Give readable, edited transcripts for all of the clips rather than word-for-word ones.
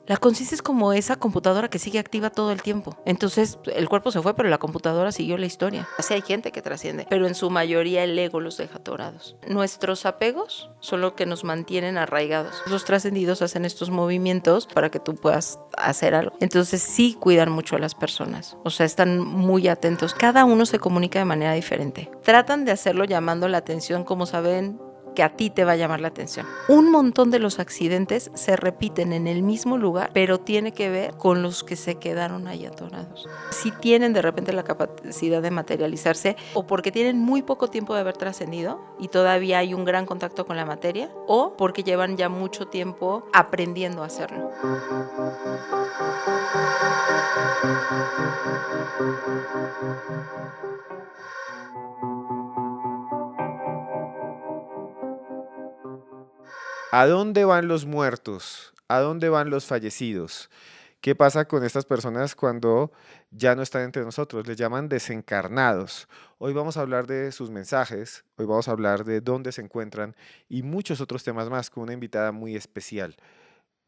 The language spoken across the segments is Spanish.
La conciencia es como esa computadora que sigue activa todo el tiempo. Entonces, el cuerpo se fue, pero la computadora siguió la historia. Así hay gente que trasciende, pero en su mayoría el ego los deja atorados. Nuestros apegos son lo que nos mantienen arraigados. Los trascendidos hacen estos movimientos para que tú puedas hacer algo. Entonces, sí cuidan mucho a las personas. O sea, están muy atentos. Cada uno se comunica de manera diferente. Tratan de hacerlo llamando la atención, como saben que a ti te va a llamar la atención. Un montón de los accidentes se repiten en el mismo lugar, pero tiene que ver con los que se quedaron ahí atorados. Si tienen de repente la capacidad de materializarse, o porque tienen muy poco tiempo de haber trascendido y todavía hay un gran contacto con la materia, o porque llevan ya mucho tiempo aprendiendo a hacerlo. ¿A dónde van los muertos? ¿A dónde van los fallecidos? ¿Qué pasa con estas personas cuando ya no están entre nosotros? Les llaman desencarnados. Hoy vamos a hablar de sus mensajes, hoy vamos a hablar de dónde se encuentran y muchos otros temas más con una invitada muy especial.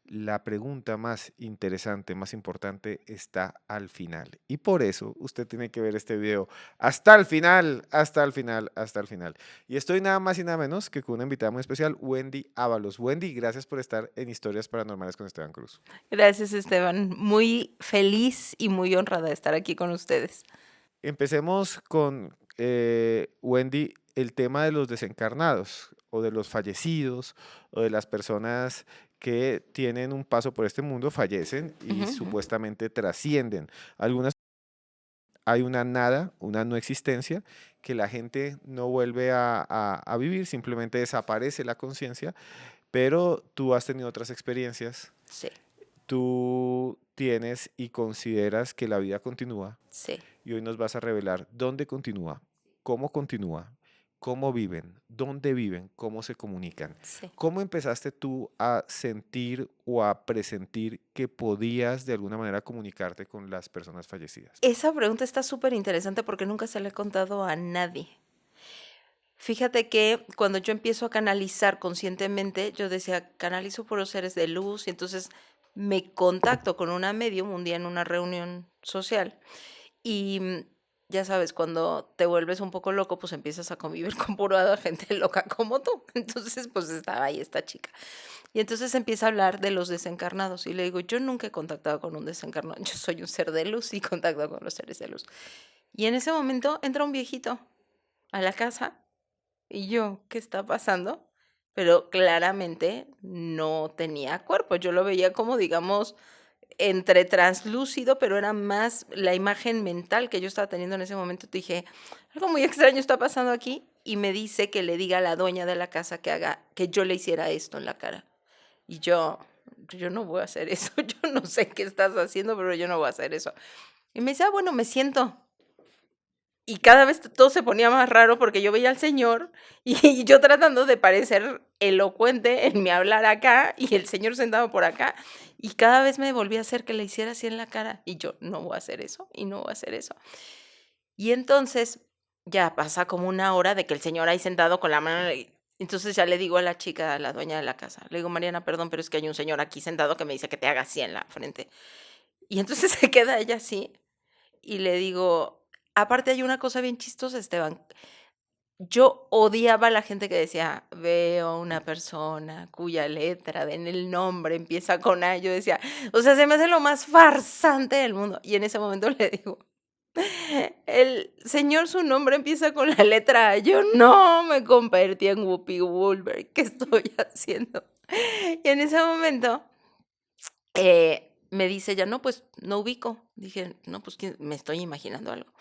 La pregunta más interesante, más importante está al final. Y por eso usted tiene que ver este video hasta el final, hasta el final, hasta el final. Y estoy nada más y nada menos que con una invitada muy especial, Wendy Ábalos. Wendy, gracias por estar en Historias Paranormales con Esteban Cruz. Gracias, Esteban. Muy feliz y muy honrada de estar aquí con ustedes. Empecemos con, Wendy, el tema de los desencarnados o de los fallecidos o de las personas que tienen un paso por este mundo, fallecen y Ujú, ujú. supuestamente trascienden. Algunas hay una nada, una no existencia, que la gente no vuelve a vivir, simplemente desaparece la conciencia, pero tú has tenido otras experiencias, Sí, tú tienes y consideras que la vida continúa sí. y hoy nos vas a revelar dónde continúa, cómo viven, dónde viven, cómo se comunican. Sí. ¿Cómo empezaste tú a sentir o a presentir que podías de alguna manera comunicarte con las personas fallecidas? Esa pregunta está súper interesante porque nunca se la he contado a nadie. Fíjate que cuando yo empiezo a canalizar conscientemente, yo decía, canalizo por los seres de luz, y entonces me contacto con una medium un día en una reunión social y ya sabes, cuando te vuelves un poco loco, pues empiezas a convivir con pura gente loca como tú. Entonces, pues estaba ahí esta chica. Y entonces empieza a hablar de los desencarnados y le digo, yo nunca he contactado con un desencarnado, yo soy un ser de luz y contacto con los seres de luz. Y en ese momento entra un viejito a la casa y yo, ¿qué está pasando? Pero claramente no tenía cuerpo. Yo lo veía como, digamos, entre translúcido, pero era más la imagen mental que yo estaba teniendo en ese momento. Dije, algo muy extraño está pasando aquí. Y me dice que le diga a la dueña de la casa que haga, que yo le hiciera esto en la cara. Y yo no voy a hacer eso. Yo no sé qué estás haciendo, pero yo no voy a hacer eso. Y me dice, bueno, me siento. Y cada vez todo se ponía más raro porque yo veía al señor y yo tratando de parecer elocuente en mi hablar acá y el señor sentado por acá y cada vez me volvía a hacer que le hiciera así en la cara y yo no voy a hacer eso y no voy a hacer eso. Y entonces ya pasa como una hora de que el señor ahí sentado con la mano y entonces ya le digo a la chica, a la dueña de la casa, le digo, Mariana, perdón, pero es que hay un señor aquí sentado que me dice que te haga así en la frente. Y entonces se queda ella así y le digo, aparte hay una cosa bien chistosa, Esteban. Yo odiaba a la gente que decía, veo a una persona cuya letra en el nombre empieza con A. Yo decía, o sea, se me hace lo más farsante del mundo. Y en ese momento le digo, el señor, su nombre empieza con la letra A. Yo no me convertí en Whoopi Goldberg. ¿Qué estoy haciendo? Y en ese momento me dice ella, no, pues no ubico. Dije, no, pues me estoy imaginando algo.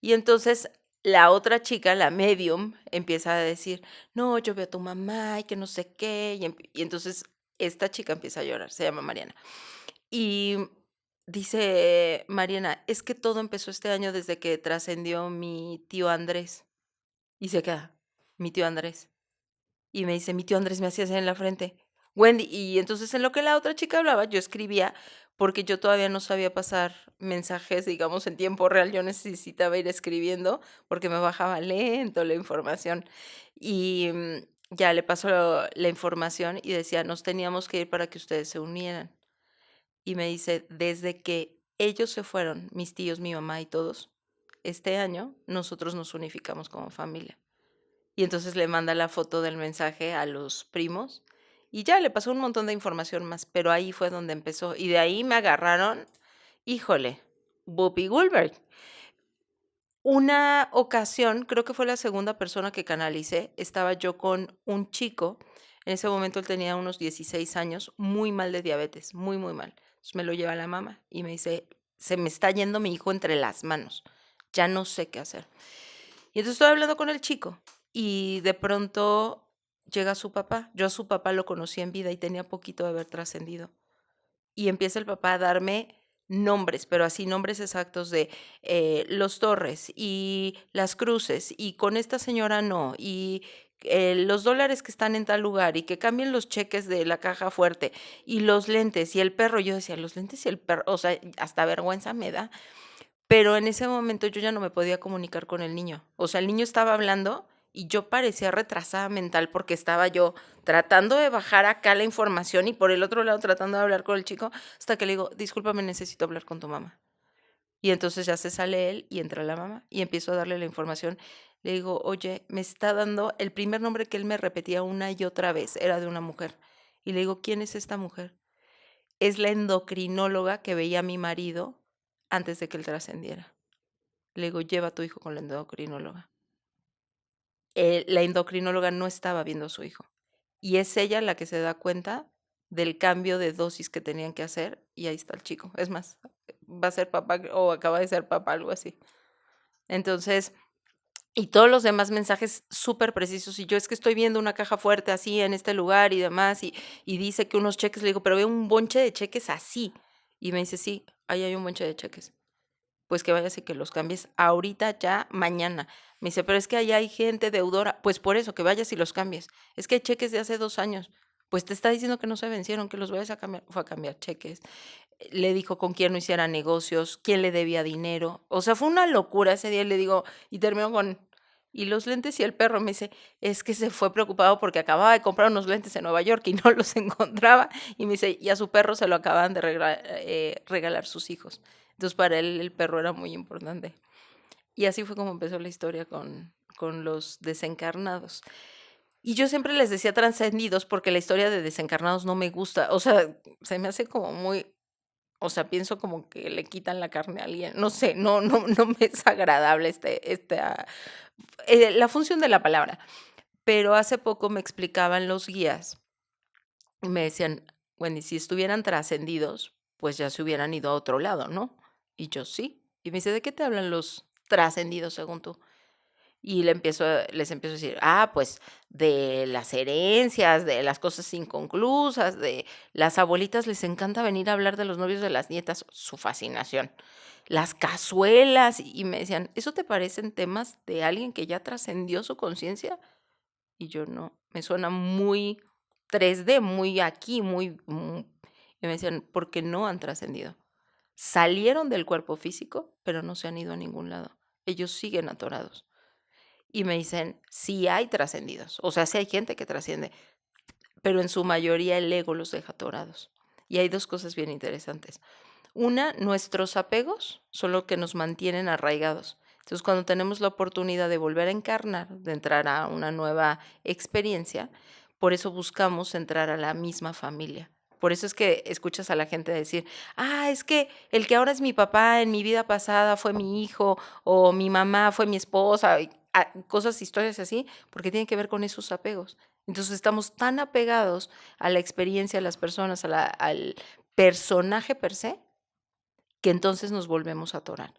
Y entonces la otra chica, la medium, empieza a decir, no, yo veo a tu mamá y que no sé qué. Y entonces esta chica empieza a llorar, se llama Mariana. Y dice Mariana, es que todo empezó este año desde que trascendió mi tío Andrés. Y se queda, mi tío Andrés. Y me dice, mi tío Andrés me hacía así en la frente. Wendy, y entonces en lo que la otra chica hablaba, yo escribía, porque yo todavía no sabía pasar mensajes, digamos, en tiempo real. Yo necesitaba ir escribiendo porque me bajaba lento la información. Y ya le paso la información y decía, nos teníamos que ir para que ustedes se unieran. y me dice, desde que ellos se fueron, mis tíos, mi mamá y todos, este año nosotros nos unificamos como familia. Y entonces le manda la foto del mensaje a los primos y ya le pasó un montón de información más, pero ahí fue donde empezó. Y de ahí me agarraron, híjole, Whoopi Goldberg. Una ocasión, creo que fue la segunda persona que canalicé, estaba yo con un chico, en ese momento él tenía unos 16 años, muy mal de diabetes, muy, muy mal. Entonces me lo lleva la mamá y me dice, se me está yendo mi hijo entre las manos, ya no sé qué hacer. Y entonces estoy hablando con el chico y de pronto llega su papá. Yo a su papá lo conocí en vida y tenía poquito de haber trascendido. Y empieza el papá a darme nombres, pero así nombres exactos de los Torres y las Cruces y con esta señora no, y los dólares que están en tal lugar y que cambien los cheques de la caja fuerte y los lentes y el perro. Yo decía, los lentes y el perro, o sea, hasta vergüenza me da. Pero en ese momento yo ya no me podía comunicar con el niño. O sea, el niño estaba hablando y yo parecía retrasada mental porque estaba yo tratando de bajar acá la información y por el otro lado tratando de hablar con el chico, hasta que le digo, discúlpame, necesito hablar con tu mamá. Y entonces ya se sale él y entra la mamá y empiezo a darle la información. Le digo, oye, me está dando el primer nombre que él me repetía una y otra vez, era de una mujer. Y le digo, ¿quién es esta mujer? Es la endocrinóloga que veía a mi marido antes de que él trascendiera. Le digo, lleva a tu hijo con la endocrinóloga. La endocrinóloga no estaba viendo a su hijo. Y es ella la que se da cuenta del cambio de dosis que tenían que hacer. Y ahí está el chico. Es más, va a ser papá o acaba de ser papá, algo así. Entonces, y todos los demás mensajes súper precisos. Y yo es que estoy viendo una caja fuerte así en este lugar y demás. Y dice que unos cheques, le digo, pero veo un bonche de cheques así. Y me dice, sí, ahí hay un bonche de cheques. Pues que vayas y que los cambies ahorita, ya, mañana. Me dice, pero es que allá hay gente deudora. Pues por eso, que vayas y los cambies. Es que hay cheques de hace 2 años. Pues te está diciendo que no se vencieron, que los vayas a cambiar. Fue a cambiar cheques. Le dijo con quién no hiciera negocios, quién le debía dinero. O sea, fue una locura ese día. Le digo, y terminó con, y los lentes y el perro. Me dice, es que se fue preocupado porque acababa de comprar unos lentes en Nueva York y no los encontraba. Y me dice, y a su perro se lo acaban de regalar sus hijos. Entonces para él el perro era muy importante. Y así fue como empezó la historia con los desencarnados. Y yo siempre les decía trascendidos porque la historia de desencarnados no me gusta. O sea, se me hace como muy, o sea, pienso como que le quitan la carne a alguien. No sé, no me es agradable la función de la palabra. Pero hace poco me explicaban los guías y me decían, Wendy, si estuvieran trascendidos, pues ya se hubieran ido a otro lado, ¿no? Y yo sí. Y me dice, ¿de qué te hablan los trascendidos según tú? Y les empiezo a decir, pues de las herencias, de las cosas inconclusas, de las abuelitas les encanta venir a hablar de los novios de las nietas, su fascinación. Las cazuelas, y me decían, ¿eso te parecen temas de alguien que ya trascendió su conciencia? Y yo no, me suena muy 3D, muy aquí, y me decían, porque no han trascendido. Salieron del cuerpo físico, pero no se han ido a ningún lado. Ellos siguen atorados. Y me dicen, sí hay trascendidos, o sea, sí hay gente que trasciende, pero en su mayoría el ego los deja atorados. Y hay dos cosas bien interesantes. Una, nuestros apegos son lo que nos mantienen arraigados. Entonces, cuando tenemos la oportunidad de volver a encarnar, de entrar a una nueva experiencia, por eso buscamos entrar a la misma familia. Por eso es que escuchas a la gente decir, es que el que ahora es mi papá en mi vida pasada fue mi hijo, o mi mamá fue mi esposa, y, cosas, historias así, porque tienen que ver con esos apegos. Entonces estamos tan apegados a la experiencia, a las personas, al personaje per se, que entonces nos volvemos a atorar.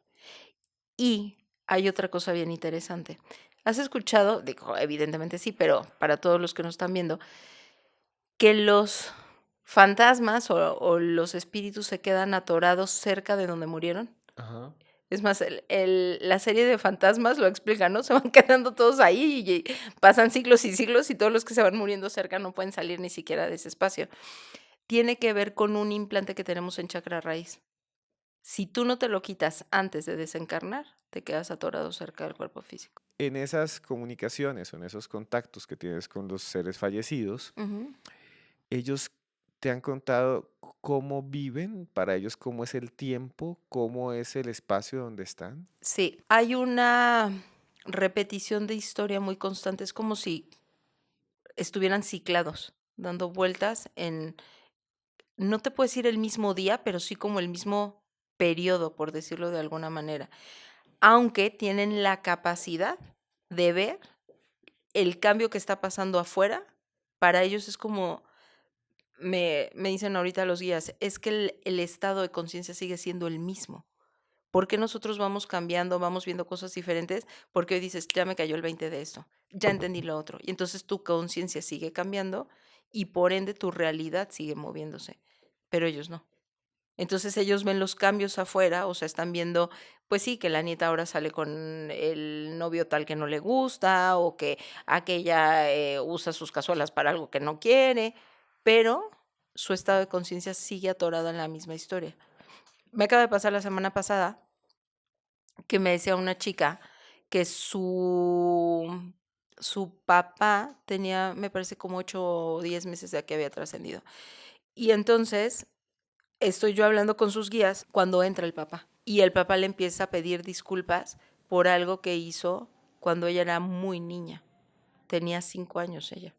Y hay otra cosa bien interesante. ¿Has escuchado? Digo, evidentemente sí, pero para todos los que nos están viendo, que los fantasmas o los espíritus se quedan atorados cerca de donde murieron. Ajá. Es más, la serie de fantasmas lo explica, ¿no? Se van quedando todos ahí y pasan siglos y siglos y todos los que se van muriendo cerca no pueden salir ni siquiera de ese espacio. Tiene que ver con un implante que tenemos en chakra raíz. Si tú no te lo quitas antes de desencarnar, te quedas atorado cerca del cuerpo físico. En esas comunicaciones o en esos contactos que tienes con los seres fallecidos, Ujú. ellos te han contado cómo viven para ellos, cómo es el tiempo, cómo es el espacio donde están? Sí, hay una repetición de historia muy constante, es como si estuvieran ciclados, dando vueltas en, no te puedo decir el mismo día, pero sí como el mismo periodo, por decirlo de alguna manera, aunque tienen la capacidad de ver el cambio que está pasando afuera. Para ellos es como, me dicen ahorita los guías, es que el estado de conciencia sigue siendo el mismo. ¿Por qué nosotros vamos cambiando, vamos viendo cosas diferentes? Porque hoy dices, ya me cayó el 20 de esto, ya entendí lo otro. Y entonces tu conciencia sigue cambiando y por ende tu realidad sigue moviéndose, pero ellos no. Entonces ellos ven los cambios afuera, o sea, están viendo, pues sí, que la nieta ahora sale con el novio tal que no le gusta, o que aquella usa sus cazuelas para algo que no quiere, pero su estado de conciencia sigue atorado en la misma historia. Me acaba de pasar la semana pasada que me decía una chica que su papá tenía, me parece, como 8 o 10 meses de que había trascendido. Y entonces estoy yo hablando con sus guías cuando entra el papá. Y el papá le empieza a pedir disculpas por algo que hizo cuando ella era muy niña. Tenía 5 años ella.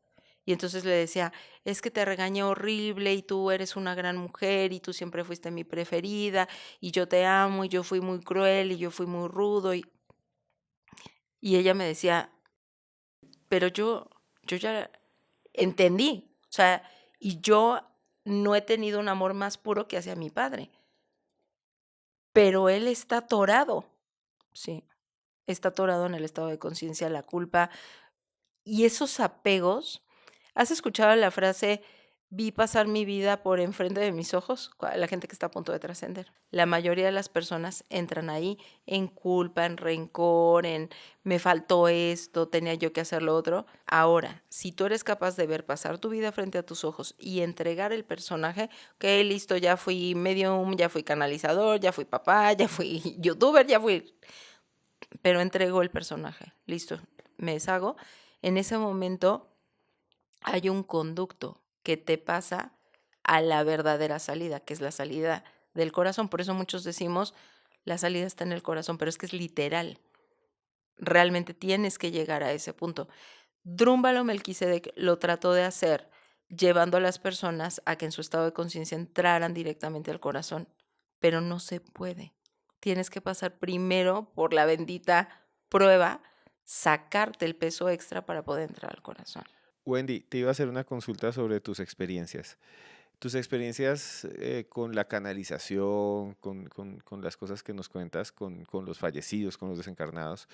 Y entonces le decía, es que te regañé horrible y tú eres una gran mujer y tú siempre fuiste mi preferida y yo te amo y yo fui muy cruel y yo fui muy rudo. Y ella me decía, pero yo ya entendí. O sea, y yo no he tenido un amor más puro que hacia mi padre, pero él está atorado. Sí, está atorado en el estado de conciencia, la culpa y esos apegos. ¿Has escuchado la frase, vi pasar mi vida por enfrente de mis ojos? La gente que está a punto de trascender. La mayoría de las personas entran ahí en culpa, en rencor, en me faltó esto, tenía yo que hacer lo otro. Ahora, si tú eres capaz de ver pasar tu vida frente a tus ojos y entregar el personaje, ok, listo, ya fui medium, ya fui canalizador, ya fui papá, ya fui youtuber, ya fui, pero entrego el personaje, listo, me deshago. En ese momento hay un conducto que te pasa a la verdadera salida, que es la salida del corazón. Por eso muchos decimos, la salida está en el corazón, pero es que es literal. Realmente tienes que llegar a ese punto. Drúmbalo Melquisedec lo trató de hacer llevando a las personas a que en su estado de conciencia entraran directamente al corazón, pero no se puede. Tienes que pasar primero por la bendita prueba, sacarte el peso extra para poder entrar al corazón. Wendy, te iba a hacer una consulta sobre tus experiencias. Tus experiencias con la canalización, con las cosas que nos cuentas, con los fallecidos, con los desencarnados,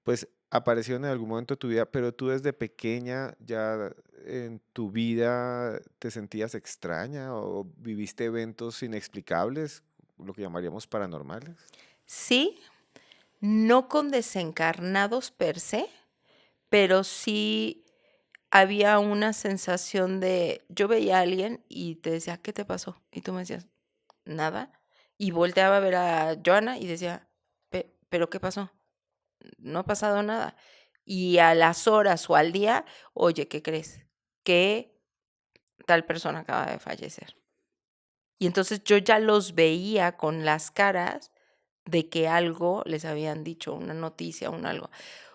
pues aparecieron en algún momento de tu vida, pero tú desde pequeña ya en tu vida te sentías extraña o viviste eventos inexplicables, lo que llamaríamos paranormales. Sí, no con desencarnados per se, pero sí había una sensación de, yo veía a alguien y te decía, ¿qué te pasó? Y tú me decías, nada. Y volteaba a ver a Joana y decía, ¿pero qué pasó? No ha pasado nada. Y a las horas o al día, oye, ¿qué crees? Que tal persona acaba de fallecer. Y entonces yo ya los veía con las caras de que algo les habían dicho, una noticia, un algo.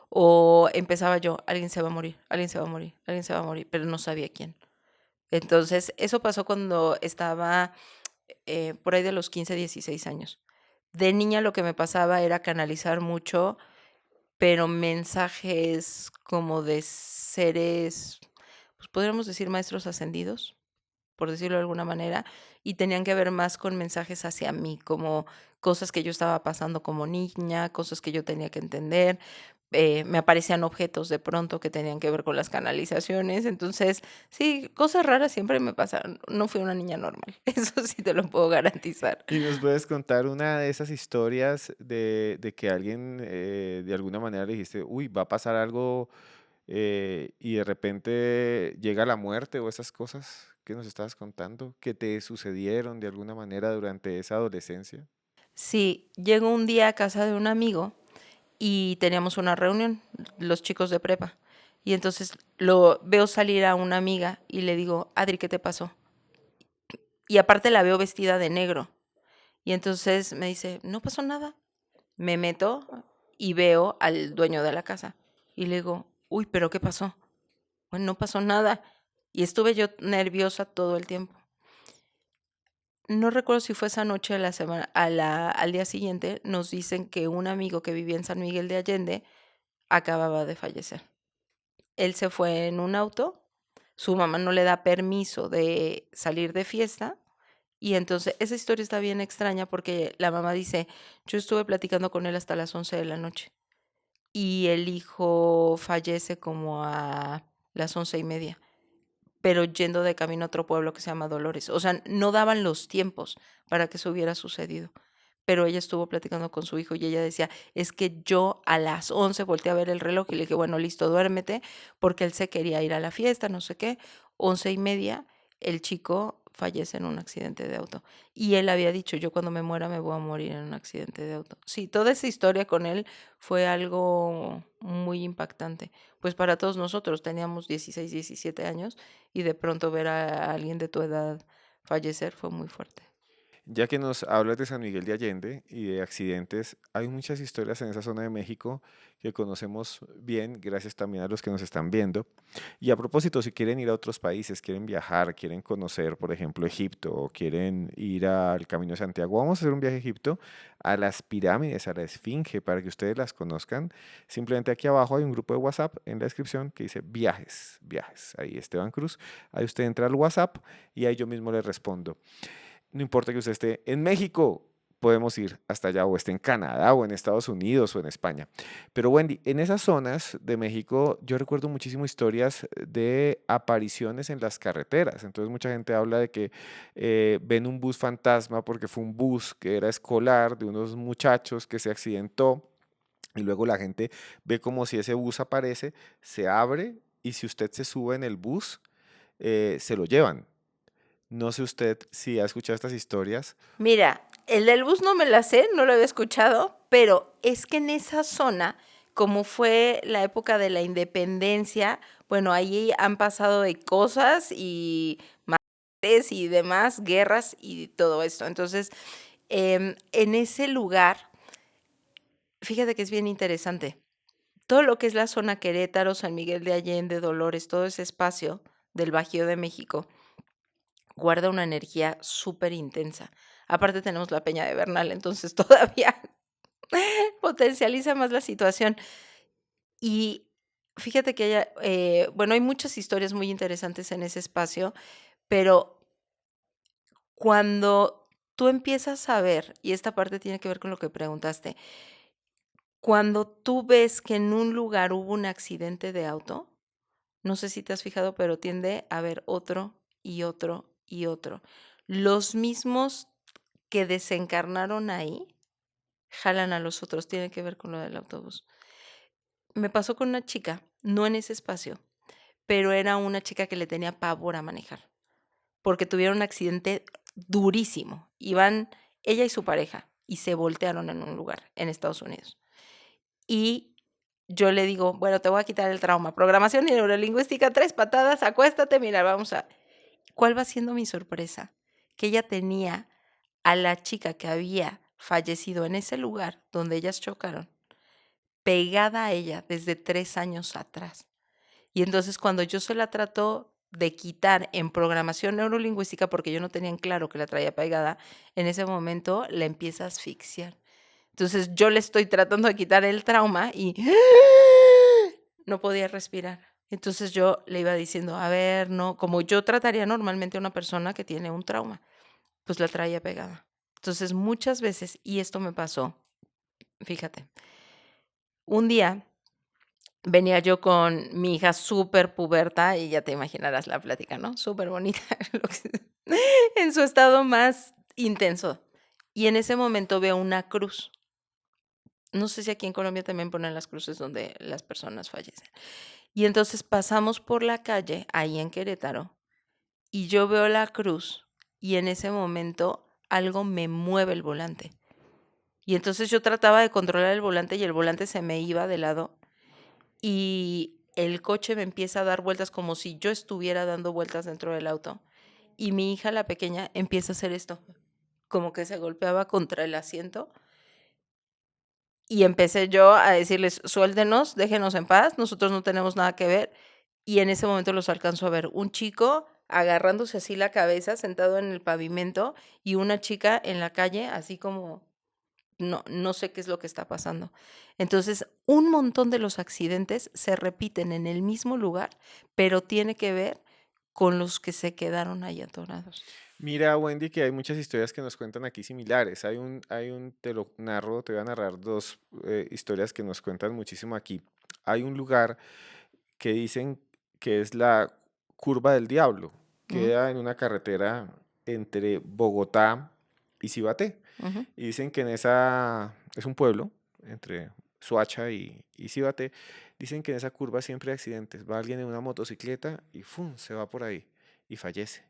O empezaba yo, alguien se va a morir, alguien se va a morir, alguien se va a morir, pero no sabía quién. Entonces, eso pasó cuando estaba por ahí de los 15, 16 años. De niña lo que me pasaba era canalizar mucho, pero mensajes como de seres, pues podríamos decir maestros ascendidos, por decirlo de alguna manera, y tenían que ver más con mensajes hacia mí, como cosas que yo estaba pasando como niña, cosas que yo tenía que entender. Me aparecían objetos de pronto que tenían que ver con las canalizaciones. Entonces, sí, cosas raras siempre me pasaron. No fui una niña normal, eso sí te lo puedo garantizar. ¿Y nos puedes contar una de esas historias de que alguien de alguna manera le dijiste, uy, va a pasar algo y de repente llega la muerte o esas cosas que nos estabas contando que te sucedieron de alguna manera durante esa adolescencia? Sí, llego un día a casa de un amigo y teníamos una reunión, los chicos de prepa. Y entonces lo veo salir a una amiga y le digo, Adri, ¿qué te pasó? Y aparte la veo vestida de negro. Y entonces me dice, no pasó nada. Me meto y veo al dueño de la casa. Y le digo, uy, ¿pero qué pasó? Bueno, no pasó nada. Y estuve yo nerviosa todo el tiempo. No recuerdo si fue esa noche de la semana, al día siguiente nos dicen que un amigo que vivía en San Miguel de Allende acababa de fallecer. Él se fue en un auto, su mamá no le da permiso de salir de fiesta y entonces esa historia está bien extraña porque la mamá dice, yo estuve platicando con él hasta las 11 de la noche y el hijo fallece como a las 11:30, pero yendo de camino a otro pueblo que se llama Dolores. O sea, no daban los tiempos para que eso hubiera sucedido. Pero ella estuvo platicando con su hijo y ella decía, es que yo a las 11 volteé a ver el reloj y le dije, bueno, listo, duérmete, porque él se quería ir a la fiesta, no sé qué. 11:30, el chico fallece en un accidente de auto. Y él había dicho, yo cuando me muera me voy a morir en un accidente de auto. Sí, toda esa historia con él fue algo muy impactante. Pues para todos nosotros teníamos 16, 17 años y de pronto ver a alguien de tu edad fallecer fue muy fuerte. Ya que nos hablas de San Miguel de Allende y de accidentes, hay muchas historias en esa zona de México que conocemos bien, gracias también a los que nos están viendo. Y a propósito, si quieren ir a otros países, quieren viajar, quieren conocer, por ejemplo, Egipto o quieren ir al Camino de Santiago, vamos a hacer un viaje a Egipto, a las pirámides, a la Esfinge, para que ustedes las conozcan. Simplemente aquí abajo hay un grupo de WhatsApp en la descripción que dice viajes, viajes. Ahí Esteban Cruz. Ahí usted entra al WhatsApp y ahí yo mismo le respondo. No importa que usted esté en México, podemos ir hasta allá, o esté en Canadá, o en Estados Unidos, o en España. Pero Wendy, en esas zonas de México, yo recuerdo muchísimo historias de apariciones en las carreteras. Entonces mucha gente habla de que ven un bus fantasma porque fue un bus que era escolar de unos muchachos que se accidentó. Y luego la gente ve como si ese bus aparece, se abre y si usted se sube en el bus, se lo llevan. No sé usted si ha escuchado estas historias. Mira, el del bus no me la sé, no lo había escuchado, pero es que en esa zona, como fue la época de la independencia, bueno, ahí han pasado de cosas y mares y demás, guerras y todo esto. Entonces, en ese lugar, fíjate que es bien interesante. Todo lo que es la zona Querétaro, San Miguel de Allende, Dolores, todo ese espacio del Bajío de México, guarda una energía súper intensa. Aparte tenemos la Peña de Bernal, entonces todavía potencializa más la situación. Y fíjate que bueno, hay muchas historias muy interesantes en ese espacio, pero cuando tú empiezas a ver, y esta parte tiene que ver con lo que preguntaste, cuando tú ves que en un lugar hubo un accidente de auto, no sé si te has fijado, pero tiende a haber otro y otro y otro. Los mismos que desencarnaron ahí, jalan a los otros, tiene que ver con lo del autobús. Me pasó con una chica, no en ese espacio, pero era una chica que le tenía pavor a manejar, porque tuvieron un accidente durísimo. Iban ella y su pareja y se voltearon en un lugar en Estados Unidos. Y yo le digo, bueno, te voy a quitar el trauma. Programación y neurolingüística, 3 patadas, acuéstate, mira, vamos a... ¿Cuál va siendo mi sorpresa? Que ella tenía a la chica que había fallecido en ese lugar donde ellas chocaron, pegada a ella desde 3 años atrás. Y entonces cuando yo se la trato de quitar en programación neurolingüística, porque yo no tenía en claro que la traía pegada, en ese momento la empieza a asfixiar. Entonces yo le estoy tratando de quitar el trauma y no podía respirar. Entonces yo le iba diciendo, a ver, no, como yo trataría normalmente a una persona que tiene un trauma, pues la traía pegada. Entonces muchas veces, y esto me pasó, fíjate, un día venía yo con mi hija súper puberta y ya te imaginarás la plática, ¿no? Súper bonita, en su estado más intenso. Y en ese momento veo una cruz. No sé si aquí en Colombia también ponen las cruces donde las personas fallecen. Y entonces pasamos por la calle, ahí en Querétaro, y yo veo la cruz y en ese momento algo me mueve el volante. Y entonces yo trataba de controlar el volante y el volante se me iba de lado y el coche me empieza a dar vueltas como si yo estuviera dando vueltas dentro del auto. y mi hija, la pequeña, empieza a hacer esto, como que se golpeaba contra el asiento y empecé yo a decirles: "Suéltenos, déjenos en paz, nosotros no tenemos nada que ver". Y en ese momento los alcanzo a ver, un chico agarrándose así la cabeza, sentado en el pavimento, y una chica en la calle, así como no sé qué es lo que está pasando. Entonces, un montón de los accidentes se repiten en el mismo lugar, pero tiene que ver con los que se quedaron ahí atorados. Mira, Wendy, que hay muchas historias que nos cuentan aquí similares. Te lo narro, te voy a narrar dos historias que nos cuentan muchísimo aquí. Hay un lugar que dicen que es la Curva del Diablo. Mm, Queda en una carretera entre Bogotá y Cibaté. ujú. Y dicen que en esa, es un pueblo entre Soacha y Cibaté. Dicen que en esa curva siempre hay accidentes. Va alguien en una motocicleta y ¡fum! Se va por ahí y fallece.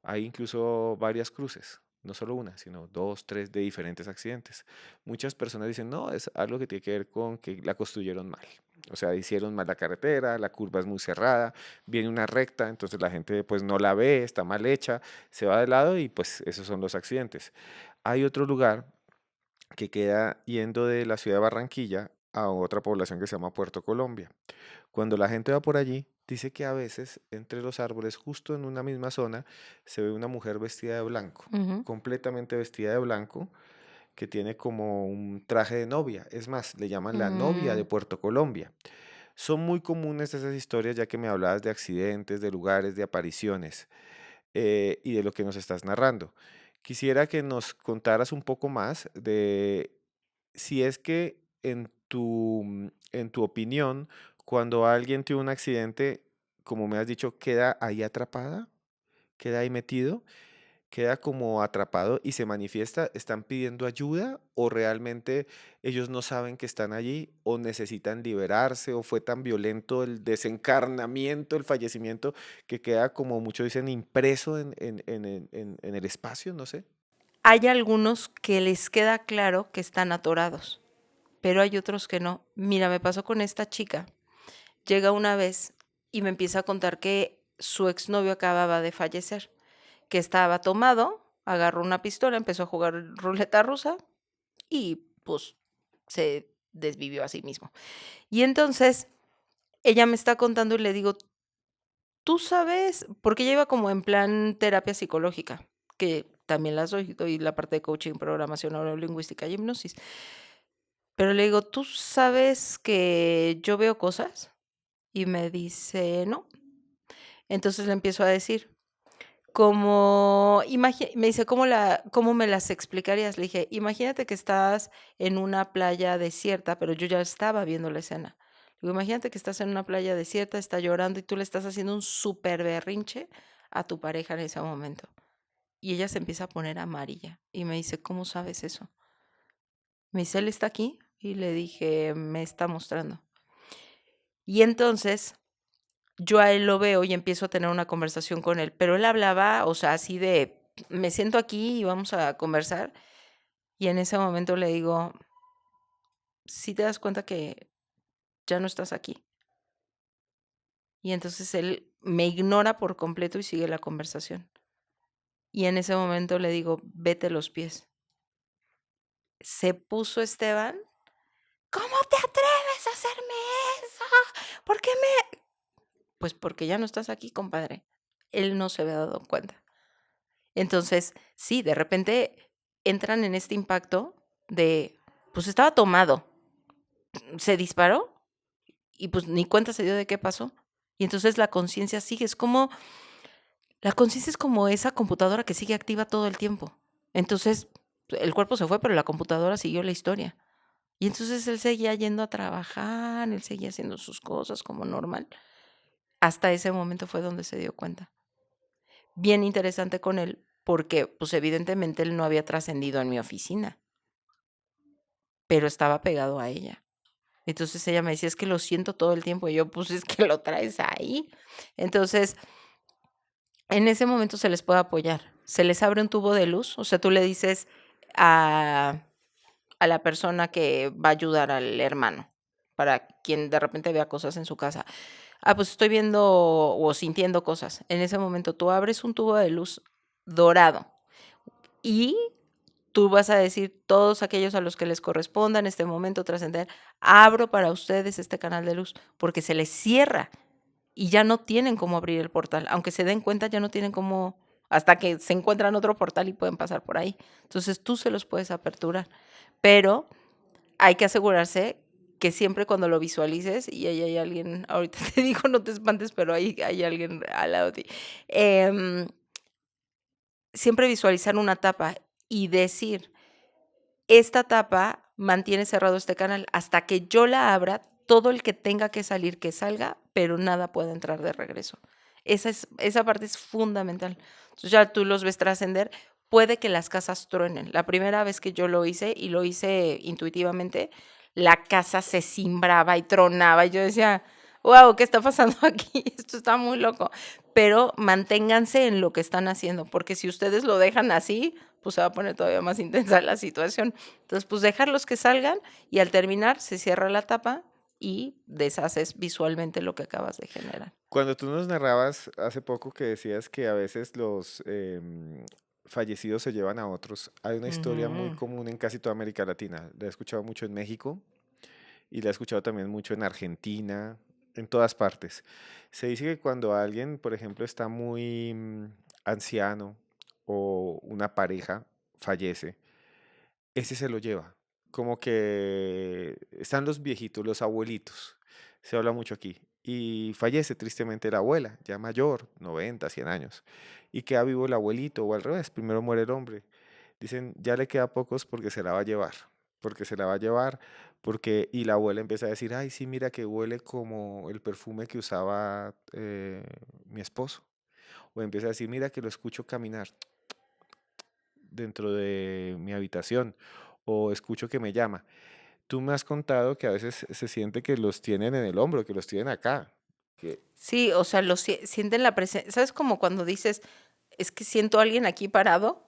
Hay incluso varias cruces, no solo una, sino dos, tres de diferentes accidentes. Muchas personas dicen, no, es algo que tiene que ver con que la construyeron mal. O sea, hicieron mal la carretera, la curva es muy cerrada, viene una recta, entonces la gente pues no la ve, está mal hecha, se va de lado y pues esos son los accidentes. Hay otro lugar que queda yendo de la ciudad de Barranquilla a otra población que se llama Puerto Colombia. Cuando la gente va por allí, dice que a veces entre los árboles, justo en una misma zona, se ve una mujer vestida de blanco, Ujú. completamente vestida de blanco, que tiene como un traje de novia. Es más, le llaman la novia de Mm, Puerto Colombia. Son muy comunes esas historias, ya que me hablabas de accidentes, de lugares, de apariciones y de lo que nos estás narrando. Quisiera que nos contaras un poco más de si es que en tu opinión, cuando alguien tiene un accidente, como me has dicho, queda ahí atrapada, queda ahí metido, queda como atrapado y se manifiesta, ¿están pidiendo ayuda o realmente ellos no saben que están allí o necesitan liberarse o fue tan violento el desencarnamiento, el fallecimiento que queda como muchos dicen impreso en el espacio? No sé. Hay algunos que les queda claro que están atorados, pero hay otros que no. Mira, me pasó con esta chica. Llega una vez y me empieza a contar que su exnovio acababa de fallecer, que estaba tomado, agarró una pistola, empezó a jugar ruleta rusa y pues se desvivió a sí mismo. Y entonces ella me está contando y le digo, tú sabes, porque ella iba como en plan terapia psicológica, que también las doy la parte de coaching, programación neurolingüística y hipnosis. Pero le digo, ¿tú sabes que yo veo cosas? Y me dice, no. Entonces le empiezo a decir, me dice, cómo me las explicarías? Le dije, imagínate que estás en una playa desierta, pero yo ya estaba viendo la escena. Digo, imagínate que estás en una playa desierta, está llorando y tú le estás haciendo un súper berrinche a tu pareja en ese momento. Y ella se empieza a poner amarilla y me dice, ¿cómo sabes eso? Me dice, él está aquí y le dije, me está mostrando. Y entonces yo a él lo veo y empiezo a tener una conversación con él, pero él hablaba, o sea, así de, me siento aquí y vamos a conversar. Y en ese momento le digo, ¿sí te das cuenta que ya no estás aquí? Y entonces él me ignora por completo y sigue la conversación. Y en ese momento le digo, vete los pies. Se puso Esteban, ¿cómo te atreves a hacerme eso? ¿Por qué me...? Pues porque ya no estás aquí, compadre. Él no se había dado cuenta. Entonces, sí, de repente entran en este impacto de, pues estaba tomado, se disparó y pues ni cuenta se dio de qué pasó. Y entonces la conciencia sigue, la conciencia es como esa computadora que sigue activa todo el tiempo. Entonces, el cuerpo se fue, pero la computadora siguió la historia. Y entonces él seguía yendo a trabajar, él seguía haciendo sus cosas como normal. Hasta ese momento fue donde se dio cuenta. Bien interesante con él, porque pues evidentemente él no había trascendido en mi oficina, pero estaba pegado a ella. Entonces ella me decía, es que lo siento todo el tiempo. Y yo, pues es que lo traes ahí. Entonces, en ese momento se les puede apoyar. Se les abre un tubo de luz. O sea, tú le dices a, a la persona que va a ayudar al hermano, para quien de repente vea cosas en su casa. Pues estoy viendo o sintiendo cosas. En ese momento tú abres un tubo de luz dorado y tú vas a decir, todos aquellos a los que les corresponda en este momento trascender, abro para ustedes este canal de luz, porque se les cierra y ya no tienen cómo abrir el portal. Aunque se den cuenta, ya no tienen cómo, hasta que se encuentran otro portal y pueden pasar por ahí. Entonces tú se los puedes aperturar, pero hay que asegurarse que siempre cuando lo visualices, y ahí hay alguien, ahorita te digo, no te espantes, pero ahí hay alguien al lado de ti. em, Siempre visualizar una tapa y decir, esta tapa mantiene cerrado este canal hasta que yo la abra, todo el que tenga que salir, que salga, pero nada puede entrar de regreso. Esa parte es fundamental. Entonces ya tú los ves trascender, puede que las casas truenen. La primera vez que yo lo hice, y lo hice intuitivamente, la casa se cimbraba y tronaba, y yo decía, wow, ¿qué está pasando aquí? Esto está muy loco. Pero manténganse en lo que están haciendo, porque si ustedes lo dejan así, pues se va a poner todavía más intensa la situación. Entonces, pues dejarlos que salgan y al terminar se cierra la tapa y deshaces visualmente lo que acabas de generar. Cuando tú nos narrabas hace poco que decías que a veces los fallecidos se llevan a otros, hay una historia muy Ujú. común en casi toda América Latina. La he escuchado mucho en México y la he escuchado también mucho en Argentina, en todas partes. Se dice que cuando alguien, por ejemplo, está muy anciano o una pareja fallece, ese se lo lleva. Como que están los viejitos, los abuelitos. Se habla mucho aquí. Y fallece tristemente la abuela, ya mayor, 90, 100 años. Y queda vivo el abuelito, o al revés, primero muere el hombre. Dicen, ya le queda pocos porque se la va a llevar. Porque se la va a llevar, porque... Y la abuela empieza a decir, ay, sí, mira que huele como el perfume que usaba mi esposo. O empieza a decir, mira que lo escucho caminar dentro de mi habitación. O escucho que me llama. Tú me has contado que a veces se siente que los tienen en el hombro, que los tienen acá. Que, Sí, o sea, sienten la presencia. ¿Sabes como cuando dices, es que siento a alguien aquí parado?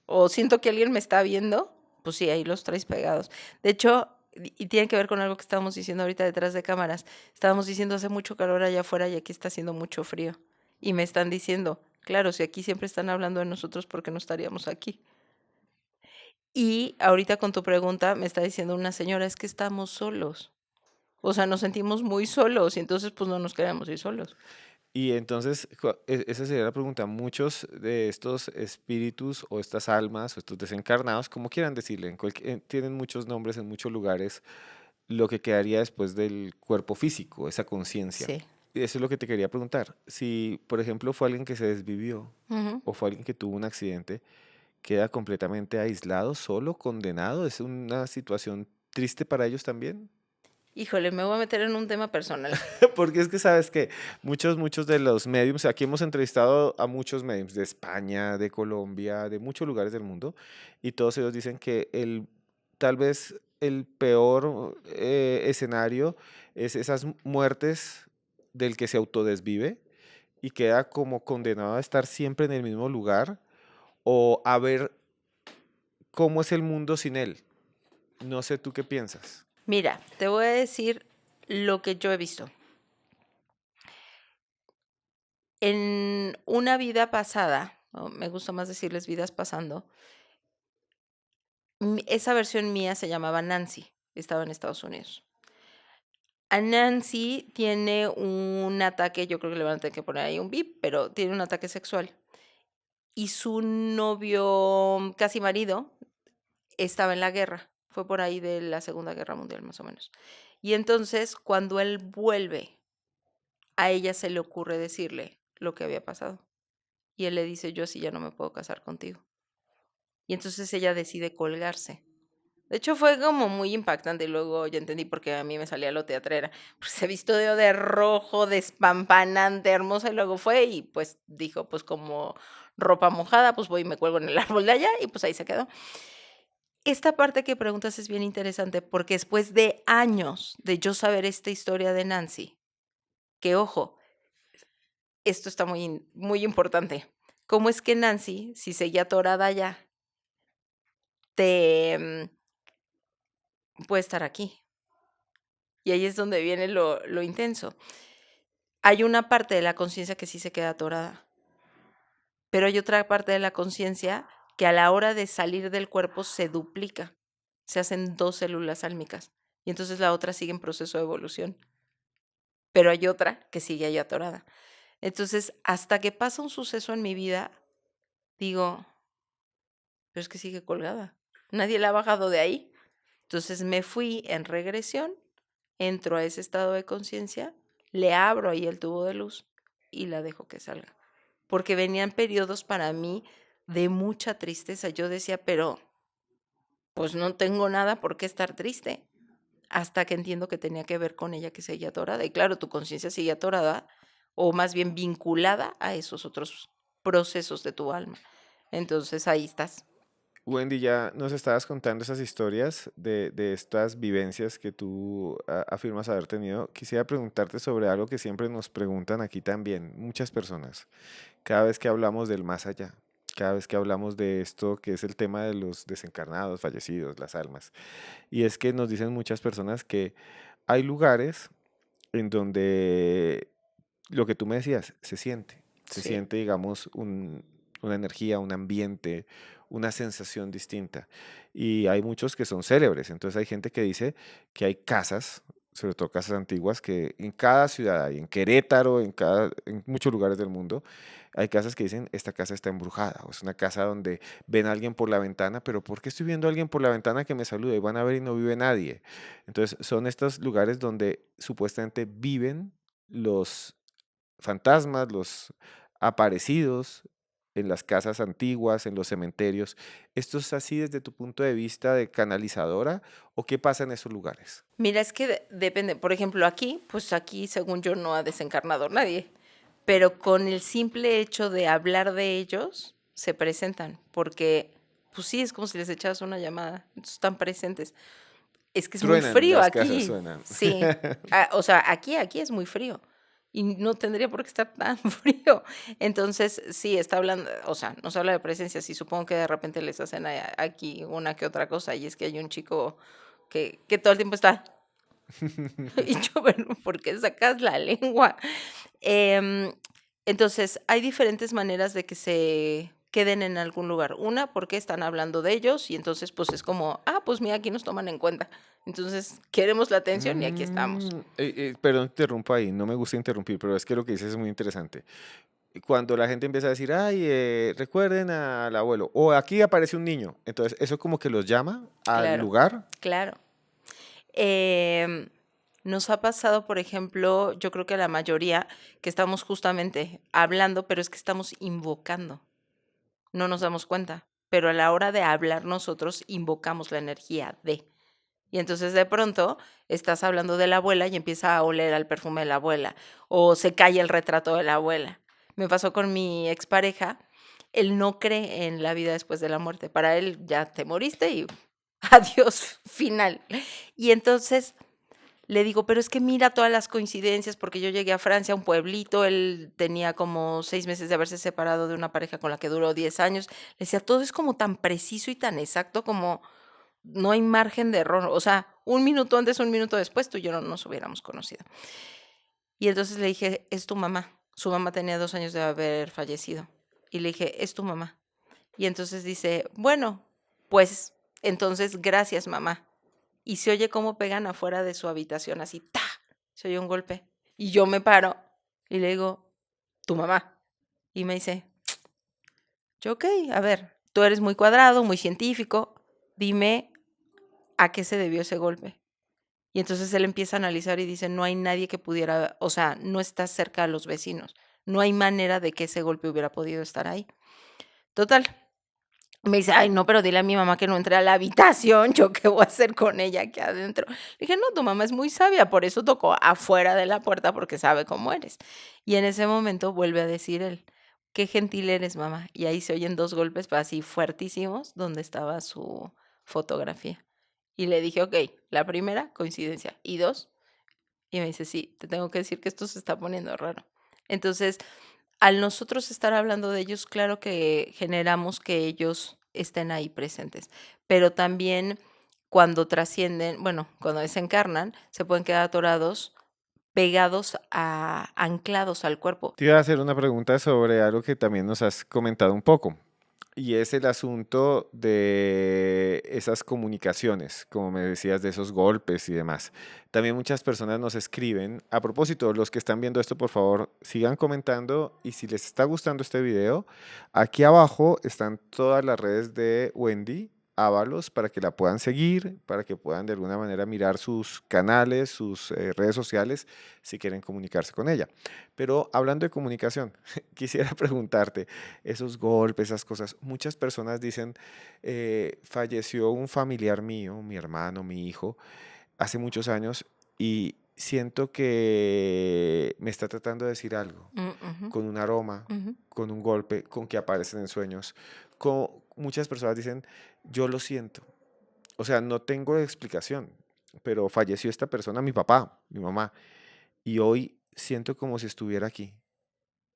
O siento que alguien me está viendo. Pues sí, ahí los traes pegados. De hecho, y tiene que ver con algo que estábamos diciendo ahorita detrás de cámaras. Estábamos diciendo hace mucho calor allá afuera y aquí está haciendo mucho frío. Y me están diciendo, claro, si aquí siempre están hablando de nosotros, ¿por qué no estaríamos aquí? Y ahorita con tu pregunta me está diciendo una señora, es que estamos solos. O sea, nos sentimos muy solos y entonces pues no nos queremos ir solos. y entonces, esa sería la pregunta. Muchos de estos espíritus o estas almas o estos desencarnados, como quieran decirle, tienen muchos nombres en muchos lugares, lo que quedaría después del cuerpo físico, esa conciencia. Sí. Y eso es lo que te quería preguntar. Si, por ejemplo, fue alguien que se desvivió Ujú. o fue alguien que tuvo un accidente, queda completamente aislado, solo, condenado. Es una situación triste para ellos también. Híjole, me voy a meter en un tema personal. Porque es que sabes que muchos de los mediums, aquí hemos entrevistado a muchos mediums de España, de Colombia, de muchos lugares del mundo, y todos ellos dicen que tal vez el peor escenario es esas muertes del que se autodesvive y queda como condenado a estar siempre en el mismo lugar o a ver cómo es el mundo sin él. No sé tú qué piensas. Mira, te voy a decir lo que yo he visto. En una vida pasada, o me gusta más decirles vidas pasando, esa versión mía se llamaba Nancy, estaba en Estados Unidos. A Nancy tiene un ataque, yo creo que le van a tener que poner ahí un bip, pero tiene un ataque sexual. Y su novio, casi marido, estaba en la guerra. Fue por ahí de la Segunda Guerra Mundial, más o menos. Y entonces, cuando él vuelve, a ella se le ocurre decirle lo que había pasado. Y él le dice, yo sí ya no me puedo casar contigo. Y entonces ella decide colgarse. De hecho, fue como muy impactante y luego ya entendí por qué a mí me salía lo teatrera. Pues se vistió de rojo, despampanante, hermosa, y luego fue y pues dijo, pues como ropa mojada, pues voy y me cuelgo en el árbol de allá y pues ahí se quedó. Esta parte que preguntas es bien interesante porque después de años de yo saber esta historia de Nancy, que ojo, esto está muy importante. ¿Cómo es que Nancy, si seguía atorada allá, te puede estar aquí? Y ahí es donde viene lo intenso. hay una parte de la conciencia que sí se queda atorada, pero hay otra parte de la conciencia que a la hora de salir del cuerpo se duplica, se hacen 2 células álmicas y entonces la otra sigue en proceso de evolución, pero hay otra que sigue ahí atorada. Entonces, hasta que pasa un suceso en mi vida, digo, pero es que sigue colgada, nadie la ha bajado de ahí. Entonces me fui en regresión, entro a ese estado de conciencia, le abro ahí el tubo de luz y la dejo que salga. Porque venían periodos para mí de mucha tristeza. Yo decía, pero pues no tengo nada por qué estar triste. Hasta que entiendo que tenía que ver con ella que seguía atorada. Y claro, tu conciencia sigue atorada o más bien vinculada a esos otros procesos de tu alma. Entonces ahí estás. Wendy, ya nos estabas contando esas historias de estas vivencias que tú afirmas haber tenido. Quisiera preguntarte sobre algo que siempre nos preguntan aquí también, muchas personas, cada vez que hablamos del más allá, cada vez que hablamos de esto que es el tema de los desencarnados, fallecidos, las almas. Y es que nos dicen muchas personas que hay lugares en donde lo que tú me decías se Sí. siente, digamos, una energía, un ambiente, una sensación distinta. Y hay muchos que son célebres, entonces hay gente que dice que hay casas, sobre todo casas antiguas, que en cada ciudad hay, en Querétaro, en muchos lugares del mundo, hay casas que dicen, esta casa está embrujada, o es una casa donde ven a alguien por la ventana, pero ¿por qué estoy viendo a alguien por la ventana que me saluda? Y van a ver y no vive nadie. Entonces son estos lugares donde supuestamente viven los fantasmas, los aparecidos en las casas antiguas, en los cementerios. ¿Esto es así desde tu punto de vista de canalizadora o qué pasa en esos lugares? Mira, es que depende. Por ejemplo, aquí, pues aquí, según yo, no ha desencarnado nadie. Pero con el simple hecho de hablar de ellos, se presentan. Porque, pues sí, es como si les echaras una llamada. Entonces, están presentes. Es que es muy Truenan, frío las casas aquí. suenan. Sí. O sea, aquí es muy frío. Y no tendría por qué estar tan frío. Entonces, sí, está hablando, o sea, nos habla de presencia. Sí, supongo que de repente les hacen aquí una que otra cosa. Y es que hay un chico que todo el tiempo está. Y yo, bueno, ¿por qué sacas la lengua? Em, entonces, hay diferentes maneras de que se queden en algún lugar. Una, porque están hablando de ellos y entonces, pues es como, pues mira, aquí nos toman en cuenta. Entonces, queremos la atención y aquí estamos. Perdón, interrumpo ahí, no me gusta interrumpir, pero es que lo que dices es muy interesante. Cuando la gente empieza a decir, ay, recuerden al abuelo, o aquí aparece un niño, entonces eso como que los llama al Claro, lugar. claro. Em, Nos ha pasado, por ejemplo, yo creo que la mayoría, que estamos justamente hablando, pero es que estamos invocando. No nos damos cuenta, pero a la hora de hablar nosotros invocamos la energía de. Y entonces de pronto estás hablando de la abuela y empieza a oler al perfume de la abuela o se cae el retrato de la abuela. Me pasó con mi expareja, él no cree en la vida después de la muerte. Para él ya te moriste y adiós final. Y entonces le digo, pero es que mira todas las coincidencias, porque yo llegué a Francia, a un pueblito, él tenía como 6 meses de haberse separado de una pareja con la que duró 10 años. Le decía, todo es como tan preciso y tan exacto como no hay margen de error. O sea, un minuto antes, un minuto después, tú y yo no nos hubiéramos conocido. Y entonces le dije, es tu mamá. Su mamá tenía 2 años de haber fallecido. Y le dije, es tu mamá. Y entonces dice, bueno, pues entonces gracias, mamá. Y se oye cómo pegan afuera de su habitación, así, ¡ta! Se oye un golpe. Y yo me paro y le digo, tu mamá. Y me dice, yo, ok, a ver, tú eres muy cuadrado, muy científico, dime a qué se debió ese golpe. Y entonces él empieza a analizar y dice, no hay nadie que pudiera, o sea, no está cerca de los vecinos. No hay manera de que ese golpe hubiera podido estar ahí. Total, me dice, ay, no, pero dile a mi mamá que no entre a la habitación, ¿yo qué voy a hacer con ella aquí adentro? Le dije, no, tu mamá es muy sabia, por eso tocó afuera de la puerta porque sabe cómo eres. Y en ese momento vuelve a decir él, qué gentil eres, mamá. Y ahí se oyen 2 golpes pero así fuertísimos donde estaba su fotografía. Y le dije, ok, la primera, coincidencia. Y dos, y me dice, sí, te tengo que decir que esto se está poniendo raro. Entonces, al nosotros estar hablando de ellos, claro que generamos que ellos estén ahí presentes, pero también cuando trascienden, bueno, cuando desencarnan, se pueden quedar atorados pegados anclados al cuerpo. Te iba a hacer una pregunta sobre algo que también nos has comentado un poco, y es el asunto de esas comunicaciones, como me decías, de esos golpes y demás. También muchas personas nos escriben. A propósito, los que están viendo esto, por favor, sigan comentando y si les está gustando este video, aquí abajo están todas las redes de Wendy Ábalos para que la puedan seguir, para que puedan de alguna manera mirar sus canales, sus redes sociales, si quieren comunicarse con ella. Pero hablando de comunicación, quisiera preguntarte, esos golpes, esas cosas. Muchas personas dicen, falleció un familiar mío, mi hermano, mi hijo, hace muchos años y siento que me está tratando de decir algo, Ujú, con un aroma, ujú. con un golpe, con que aparecen en sueños. Muchas personas dicen, yo lo siento. O sea, no tengo explicación, pero falleció esta persona, mi papá, mi mamá, y hoy siento como si estuviera aquí.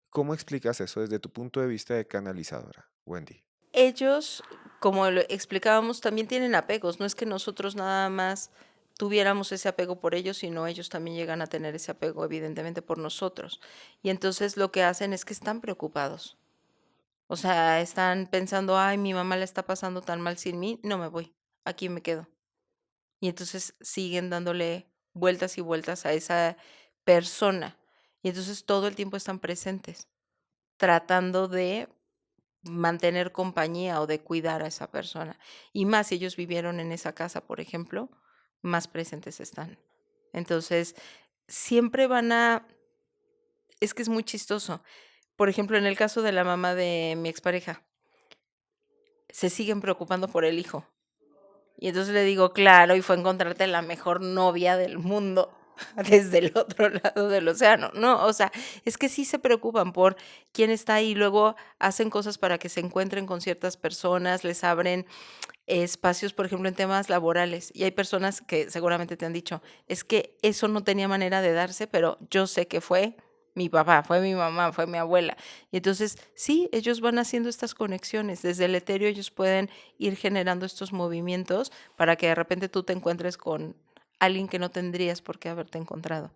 ¿Cómo explicas eso desde tu punto de vista de canalizadora, Wendy? Ellos, como lo explicábamos, también tienen apegos. No es que nosotros nada más tuviéramos ese apego por ellos, sino ellos también llegan a tener ese apego, evidentemente, por nosotros. Y entonces lo que hacen es que están preocupados. O sea, están pensando, ay, mi mamá la está pasando tan mal sin mí, no me voy, aquí me quedo. Y entonces siguen dándole vueltas y vueltas a esa persona. Y entonces todo el tiempo están presentes, tratando de mantener compañía o de cuidar a esa persona. Y más si ellos vivieron en esa casa, por ejemplo, más presentes están. Entonces, siempre van a es que es muy chistoso. Por ejemplo, en el caso de la mamá de mi expareja, se siguen preocupando por el hijo. Y entonces le digo: "Claro, y fue encontrarte la mejor novia del mundo desde el otro lado del océano". No, o sea, es que sí se preocupan por quién está ahí, luego hacen cosas para que se encuentren con ciertas personas, les abren espacios, por ejemplo, en temas laborales. Y hay personas que seguramente te han dicho: "Es que eso no tenía manera de darse, pero yo sé que fue mi papá, fue mi mamá, fue mi abuela". Y entonces, sí, ellos van haciendo estas conexiones. Desde el etéreo ellos pueden ir generando estos movimientos para que de repente tú te encuentres con alguien que no tendrías por qué haberte encontrado.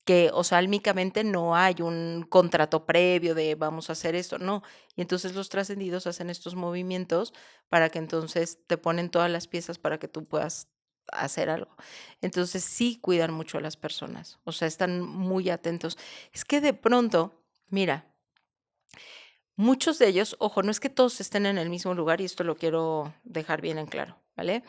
Que, o sea, álmicamente no hay un contrato previo de vamos a hacer esto, no. Y entonces los trascendidos hacen estos movimientos para que entonces te ponen todas las piezas para que tú puedas hacer algo. Entonces sí cuidan mucho a las personas, o sea, están muy atentos. Es que de pronto, mira, muchos de ellos, ojo, no es que todos estén en el mismo lugar y esto lo quiero dejar bien en claro, ¿vale?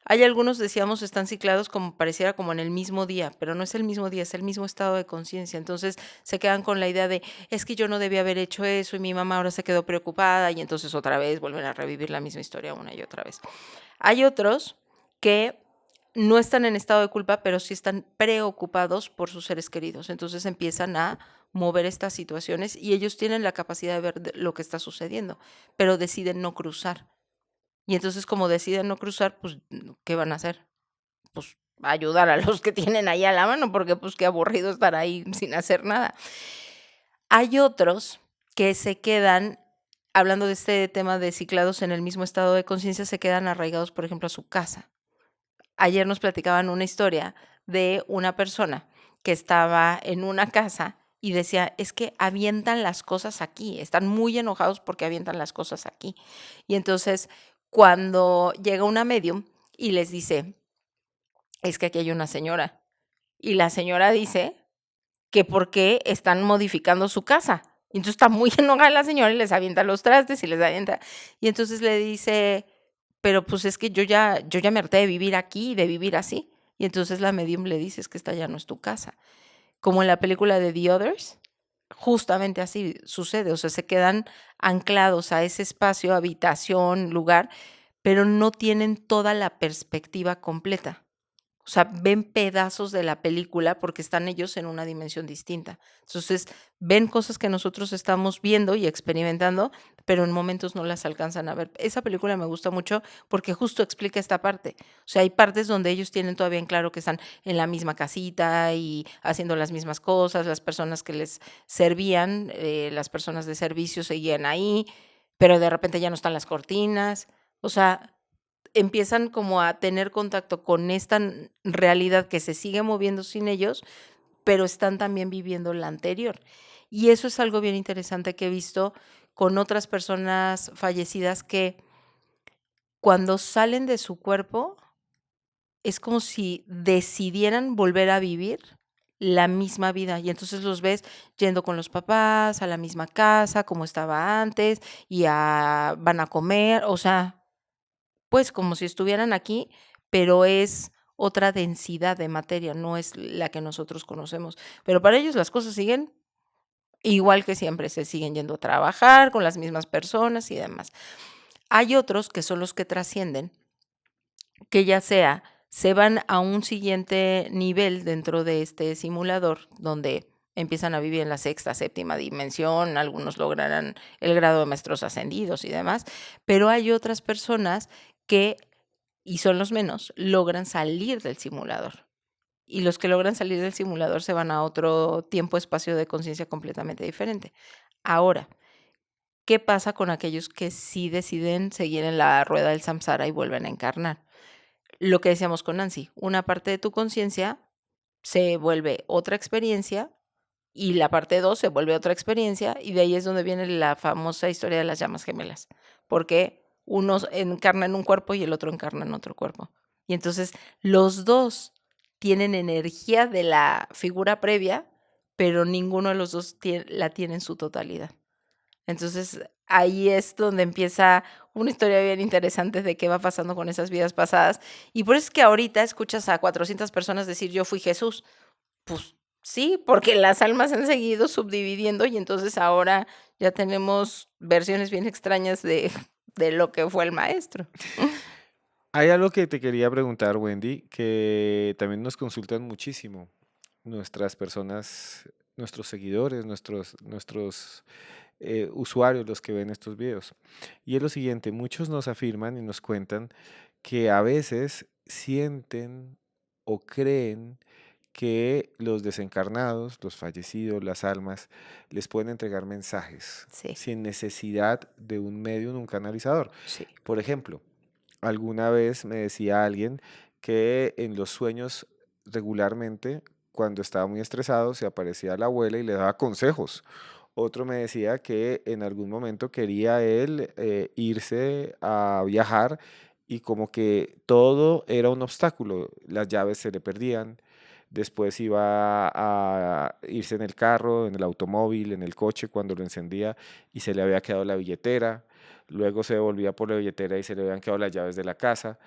Hay algunos, decíamos, están ciclados como pareciera como en el mismo día, pero no es el mismo día, es el mismo estado de conciencia. Entonces se quedan con la idea de, es que yo no debía haber hecho eso y mi mamá ahora se quedó preocupada y entonces otra vez vuelven a revivir la misma historia una y otra vez. Hay otros que no están en estado de culpa, pero sí están preocupados por sus seres queridos. Entonces empiezan a mover estas situaciones y ellos tienen la capacidad de ver lo que está sucediendo, pero deciden no cruzar. Y entonces, como deciden no cruzar, pues, ¿qué van a hacer? Pues, ayudar a los que tienen ahí a la mano, porque, pues, qué aburrido estar ahí sin hacer nada. Hay otros que se quedan, hablando de este tema de ciclados en el mismo estado de conciencia, se quedan arraigados, por ejemplo, a su casa. Ayer nos platicaban una historia de una persona que estaba en una casa y decía: "Es que avientan las cosas aquí, están muy enojados porque avientan las cosas aquí". Y entonces, cuando llega una medium y les dice: "Es que aquí hay una señora", y la señora dice que por qué están modificando su casa. Y entonces está muy enojada la señora y les avienta los trastes y les avienta y entonces le dice: "Pero, pues, es que yo ya me harté de vivir aquí y de vivir así". Y entonces la medium le dice: "Es que esta ya no es tu casa". Como en la película de The Others, justamente así sucede, o sea, se quedan anclados a ese espacio, habitación, lugar, pero no tienen toda la perspectiva completa. O sea, ven pedazos de la película porque están ellos en una dimensión distinta. Entonces, ven cosas que nosotros estamos viendo y experimentando, pero en momentos no las alcanzan a ver. Esa película me gusta mucho porque justo explica esta parte. O sea, hay partes donde ellos tienen todavía en claro que están en la misma casita y haciendo las mismas cosas, las personas que les servían, las personas de servicio seguían ahí, pero de repente ya no están las cortinas. O sea, empiezan como a tener contacto con esta realidad que se sigue moviendo sin ellos, pero están también viviendo la anterior. Y eso es algo bien interesante que he visto con otras personas fallecidas que cuando salen de su cuerpo es como si decidieran volver a vivir la misma vida, y entonces los ves yendo con los papás a la misma casa como estaba antes, van a comer, o sea, pues, como si estuvieran aquí, pero es otra densidad de materia, no es la que nosotros conocemos. Pero para ellos las cosas siguen igual que siempre, se siguen yendo a trabajar con las mismas personas y demás. Hay otros que son los que trascienden, que ya sea se van a un siguiente nivel dentro de este simulador, donde empiezan a vivir en la sexta, séptima dimensión, algunos lograrán el grado de maestros ascendidos y demás, pero hay otras personas que, y son los menos, logran salir del simulador. Y los que logran salir del simulador se van a otro tiempo-espacio de conciencia completamente diferente. Ahora, ¿qué pasa con aquellos que sí deciden seguir en la rueda del samsara y vuelven a encarnar? Lo que decíamos con Nancy, una parte de tu conciencia se vuelve otra experiencia y la parte 2 se vuelve otra experiencia, y de ahí es donde viene la famosa historia de las llamas gemelas, porque uno encarna en un cuerpo y el otro encarna en otro cuerpo. Y entonces los 2 tienen energía de la figura previa, pero ninguno de los 2 la tiene en su totalidad. Entonces, ahí es donde empieza una historia bien interesante de qué va pasando con esas vidas pasadas. Y por eso es que ahorita escuchas a 400 personas decir: "Yo fui Jesús". Pues sí, porque las almas han seguido subdividiendo y entonces ahora ya tenemos versiones bien extrañas de lo que fue el maestro. Hay algo que te quería preguntar, Wendy, que también nos consultan muchísimo nuestras personas, nuestros seguidores, nuestros usuarios, los que ven estos videos. Y es lo siguiente, muchos nos afirman y nos cuentan que a veces sienten o creen que los desencarnados, los fallecidos, las almas, les pueden entregar mensajes Sí, sin necesidad de un medio, un canalizador. sí. Por ejemplo, alguna vez me decía alguien que en los sueños regularmente, cuando estaba muy estresado, se aparecía la abuela y le daba consejos. Otro me decía que en algún momento quería él irse a viajar y como que todo era un obstáculo. Las llaves se le perdían. Después iba a irse en el carro, en el automóvil, en el coche cuando lo encendía y se le había quedado la billetera. Luego se volvía por la billetera y se le habían quedado las llaves de la casa.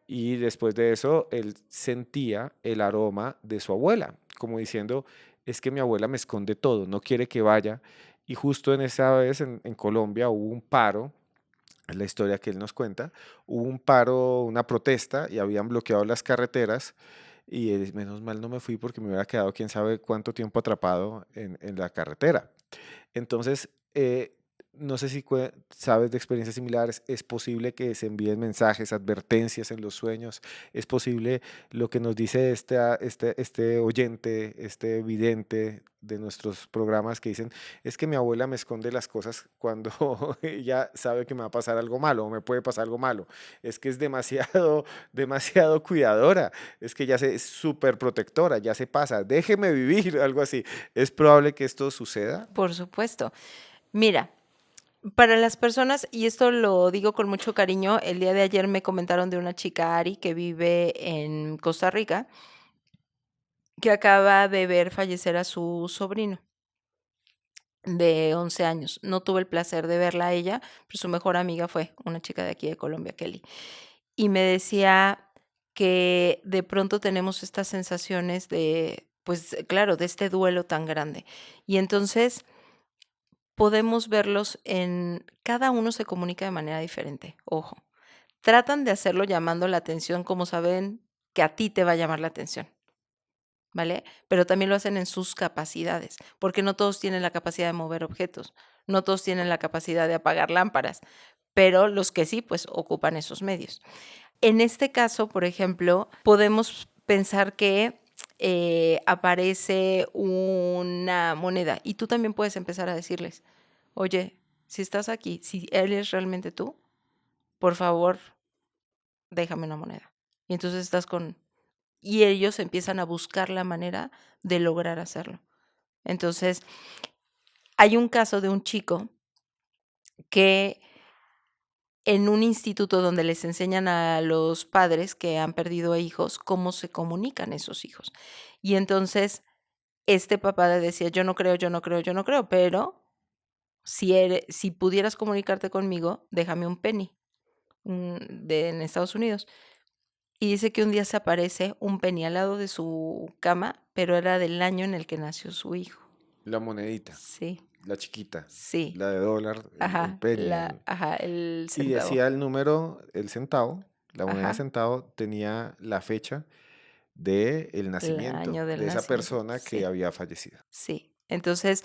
Y después de eso, él sentía el aroma de su abuela, como diciendo, es que mi abuela me esconde todo, no quiere que vaya. Y justo en esa vez en Colombia hubo un paro, es la historia que él nos cuenta, hubo un paro, una protesta y habían bloqueado las carreteras y menos mal no me fui porque me hubiera quedado quién sabe cuánto tiempo atrapado en la carretera. Entonces, no sé si sabes de experiencias similares, es posible que se envíen mensajes, advertencias en los sueños, es posible lo que nos dice este oyente, este vidente de nuestros programas que dicen, es que mi abuela me esconde las cosas cuando ella sabe que me va a pasar algo malo o me puede pasar algo malo, es que es demasiado, demasiado cuidadora, es que ya es súper protectora, ya se pasa, déjeme vivir, algo así. ¿Es probable que esto suceda? Por supuesto. Mira, para las personas, y esto lo digo con mucho cariño, el día de ayer me comentaron de una chica, Ari, que vive en Costa Rica, que acaba de ver fallecer a su sobrino de 11 años. No tuve el placer de verla a ella, pero su mejor amiga fue una chica de aquí de Colombia, Kelly. Y me decía que de pronto tenemos estas sensaciones de, pues claro, de este duelo tan grande. Y entonces podemos verlos en, cada uno se comunica de manera diferente, ojo. Tratan de hacerlo llamando la atención como saben que a ti te va a llamar la atención. ¿Vale? Pero también lo hacen en sus capacidades, porque no todos tienen la capacidad de mover objetos, no todos tienen la capacidad de apagar lámparas, pero los que sí, pues ocupan esos medios. En este caso, por ejemplo, podemos pensar que aparece una moneda y tú también puedes empezar a decirles, oye, si estás aquí, si él es realmente tú, por favor, déjame una moneda. Y entonces estás con y ellos empiezan a buscar la manera de lograr hacerlo. Entonces, hay un caso de un chico que en un instituto donde les enseñan a los padres que han perdido hijos cómo se comunican esos hijos. Y entonces este papá le decía, yo no creo, yo no creo, yo no creo, pero si pudieras comunicarte conmigo, déjame un penny en Estados Unidos. Y dice que un día se aparece un penny al lado de su cama, pero era del año en el que nació su hijo. La monedita, Sí, la chiquita, sí, la de dólar, el ajá, penny. el Y centavo, decía el número, el centavo, la moneda de ajá, centavo tenía la fecha de el el nacimiento año del de esa nacimiento, persona que sí, había fallecido. sí. Entonces,